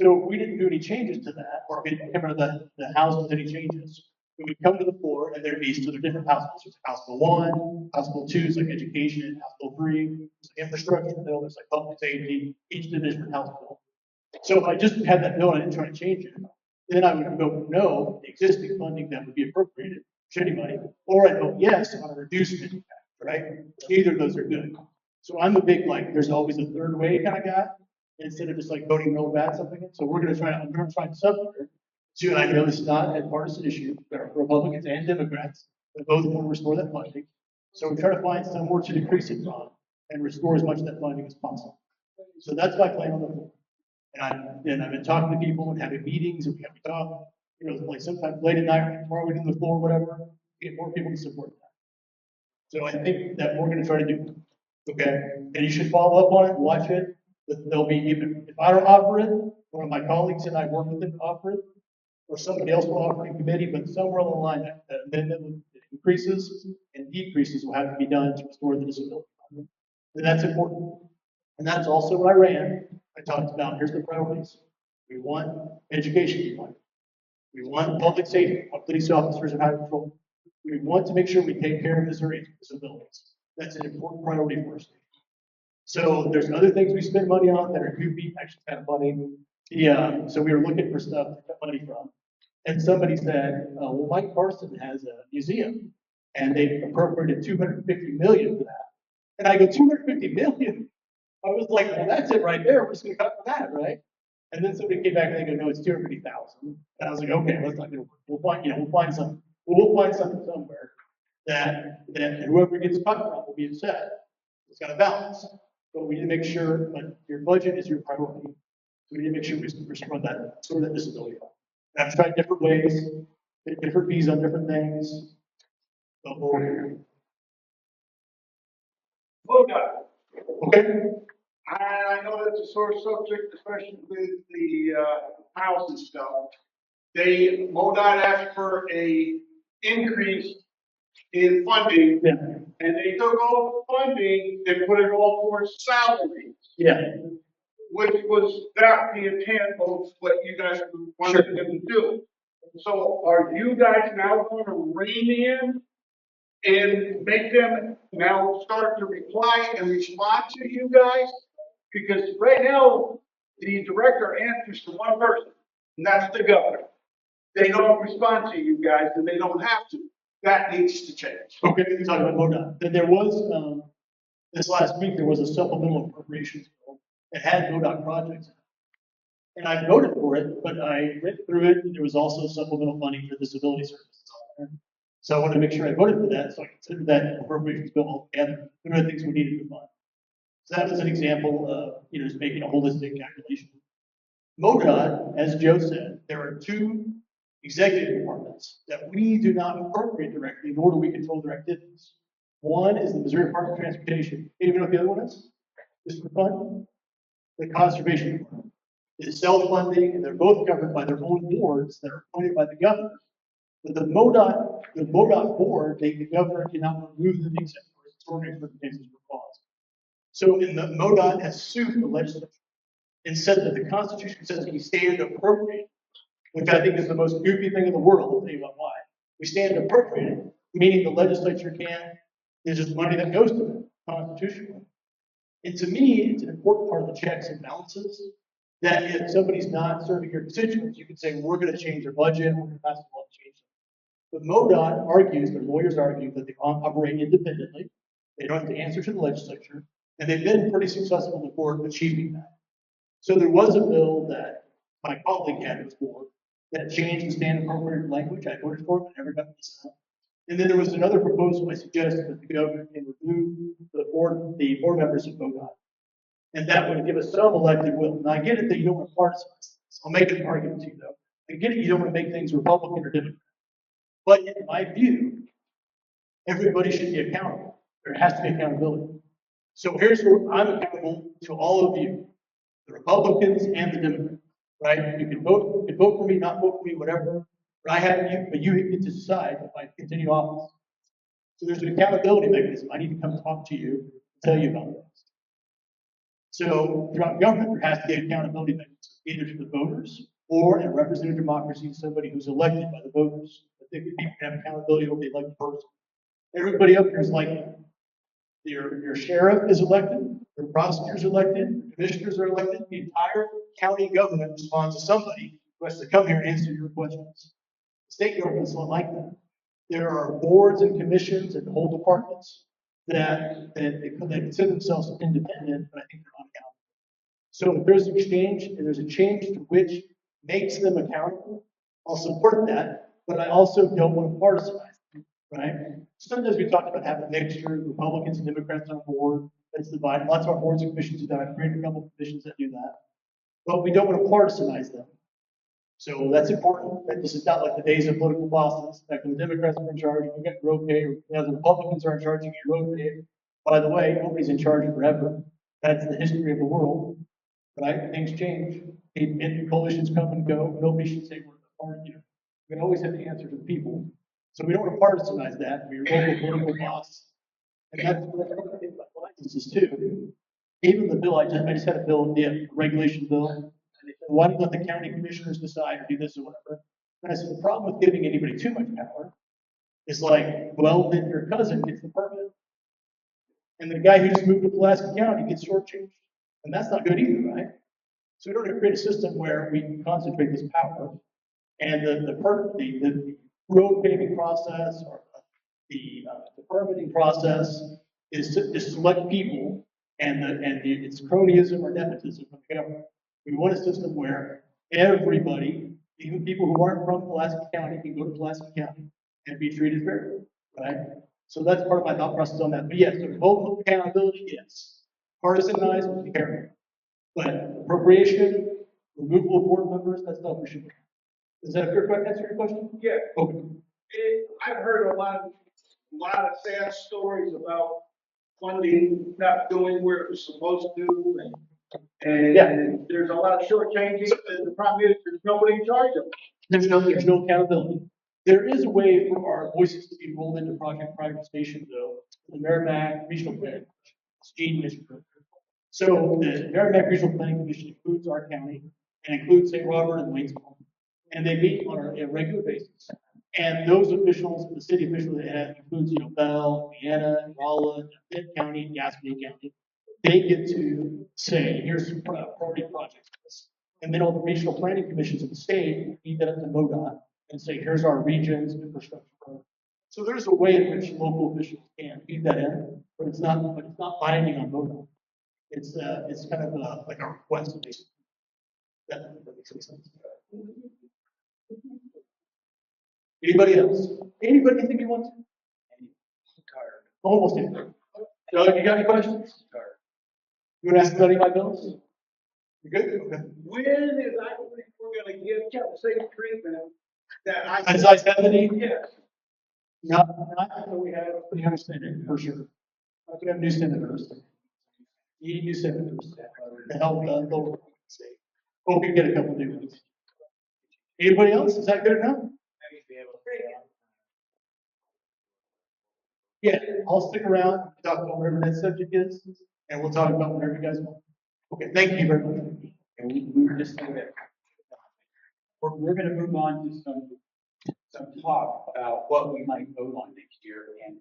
So if we didn't do any changes to that, or if the House does any changes, we would come to the floor and there'd be so there are different House bills. There's House Bill 1, House Bill 2 is like education, House Bill 3 is like infrastructure bill, there's like public safety, each division House bill. So if I just had that bill and I didn't try to change it, then I would vote no, the existing funding that would be appropriated, should anybody, or I'd vote yes on a reduced impact, right? Either of those are good. So I'm a big, there's always a third way kind of guy, instead of just voting no bad something. So I'm going to find somewhere to, and I know this is not a partisan issue, there are Republicans and Democrats that both want to restore that funding. So we try to find somewhere to decrease it from and restore as much of that funding as possible. So that's my plan on the floor. And I've been talking to people and having meetings, and we have to talk, sometimes late at night, tomorrow we do the floor, whatever, get more people to support that. So I think that we're going to try to do, okay? And you should follow up on it, watch it. But there'll be, even if I don't offer it, one of my colleagues and I work with them to offer it, or somebody else will offer it in committee, but somewhere along the line, that amendment increases and decreases will have to be done to restore the disability. And that's important. And that's also what I ran. I talked about, here's the priorities. We want education to be funded. We want public safety. We want police officers and highway patrol. We want to make sure we take care of Missouri's disabilities. That's an important priority for us. So there's other things we spend money on that are goofy, actually kind of funny. So we were looking for stuff to cut money from. And somebody said, well, Mike Carson has a museum and they appropriated $250 million for that. And I go, $250 million? I was like, well, that's it right there. We're just going to cut from that, right? And then somebody came back and they go, no, it's $250,000. And I was like, okay, that's not going to work. We'll find something. We'll find something somewhere that whoever gets cut from will be upset. It's got to balance. But we need to make sure, your budget is your priority. So we need to make sure we restore that disability fund. And I've tried different ways, different fees on different things. But okay. I know that's a sore subject, especially with the house and stuff. MoDOT asked for a increase in funding, and they took all the funding and put it all towards salaries. Yeah. Which was not the intent of what you guys wanted them to do. So are you guys now going to rein in and make them now start to reply and respond to you guys? Because right now, the director answers to one person, and that's the governor. They don't respond to you guys, and they don't have to. That needs to change. Okay, you're talking about MoDOT. Then there was, this last week, there was a supplemental appropriations bill that had MoDOT projects. And I voted for it, but I read through it, and there was also supplemental money for disability services on there. So I wanted to make sure I voted for that, so I considered that appropriations bill altogether. There are things we needed to fund. So that was an example of, just making a holistic calculation. MoDOT, as Joe said, there are two executive departments that we do not appropriate directly, nor do we control their activities. One is the Missouri Department of Transportation. Even know what the other one is? Just for fun? The Conservation Department. It's self-funding, and they're both governed by their own boards that are appointed by the governor. But the MoDOT board, the governor cannot remove them except for extraordinary circumstances for cause. So MoDOT has sued the legislature and said that the Constitution says we stand appropriate, which I think is the most goofy thing in the world. I'll tell you about why. We stand appropriate, meaning the legislature can't, there's just money that goes to them constitutionally. And to me, it's an important part of the checks and balances that if somebody's not serving your constituents, you can say, we're going to change their budget, we're going to pass a law to change them. But MoDOT argues, their lawyers argue that they operate independently, they don't have to answer to the legislature, and they've been pretty successful in the court achieving that. So there was a bill that my colleague had before that changed the stand appropriate language. I voted for it, but never got the Senate. And then there was another proposal I suggested that the governor can remove the board members of MoDOT. And that would give us some elected will. Now, I get it that you don't want to particize this. I'll make an argument to you, though. I get it you don't want to make things Republican or Democrat. But in my view, everybody should be accountable. There has to be accountability. So here's where I'm accountable to all of you, the Republicans and the Democrats, right? You can vote for me, not vote for me, whatever. But you get to decide if I continue office. So there's an accountability mechanism. I need to come talk to you, tell you about this. So throughout government, there has to be an accountability mechanism, either to the voters or in a representative democracy, somebody who's elected by the voters. I think people can have accountability over the elected person. Everybody up here is elected. Your sheriff is elected, your prosecutors are elected, your commissioners are elected. The entire county government responds to somebody who has to come here and answer your questions. State government's not like that. There are boards and commissions and whole departments that consider themselves independent, but I think they're unaccountable. So if there's an exchange and there's a change to which makes them accountable, I'll support that, but I also don't want to particize them, right? Sometimes we talk about having a mixture, Republicans and Democrats on board. That's divided. Lots of our boards and commissions do that. I've created a couple of commissions that do that, but we don't want to particize them. So that's important. That this is not like the days of political bosses. Back when the Democrats were in charge, we got road pay. Now the Republicans are in charge, you get road pay. By the way, nobody's in charge forever. That's the history of the world, right? Things change. And coalitions come and go. Nobody should say we're the party. We always have to answer to the people. So we don't want to particize that. We're local political boss. And that's what I think about licenses too. Even the bill, I just had a bill, the regulation bill. Why don't you let the county commissioners decide or do this or whatever? And I said, the problem with giving anybody too much power is like, well, then your cousin gets the permit. And the guy who just moved to Pulaski County gets shortchanged. And that's not good either, right? So we don't want to create a system where we can concentrate this power. And the road paving process or the permitting process is to select people and it's cronyism or nepotism from the government. We want a system where everybody, even people who aren't from Pulaski County, can go to Pulaski County and be treated fairly, right? So that's part of my thought process on that. But yes, so total accountability, yes. Partisanized, we care. But appropriation, removal of board members, that's not for sure. Is that a fair answer your question? Yeah. Okay. I've heard a lot of sad stories about funding not doing where it was supposed to, and Yeah. there's a lot of shortchanging. And the problem is there's nobody in charge of it. There's no accountability. There is a way for our voices to be rolled into project prioritization, though. The Merrimack Regional Planning Commission. So the Merrimack Regional Planning Commission includes our county and includes St. Robert and Waynesboro. and they meet on a regular basis. And those officials, the city officials, that includes, Bell, Vienna, Rolla, Pitt County, Gaston County, they get to say, here's some priority projects. And then all the regional planning commissions of the state feed that up to MoDOT and say, here's our region's infrastructure program. So there's a way in which local officials can feed that in, but it's not binding on MoDOT. It's kind of like a request basically. That makes any sense. Anybody else? Anybody think you want to? Almost anything. Doug, you got any questions? You want to ask about any of my bills? You good? Okay. When is I believe we're gonna give the same treatment that I. As I said, Yes. not until we have a new senate, for sure. We have new senators. You need new senators to help the local state. Hope you get a couple new ones. Anybody else? Is that good enough? Yeah, I'll stick around, talk about whatever that subject is, and we'll talk about whatever you guys want. Okay, thank you very much. And we were just saying that we're gonna move on to some talk about what we might vote on next year. And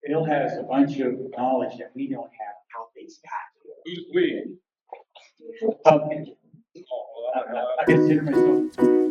Bill has a bunch of knowledge that we don't have how things got. Who's we? I consider myself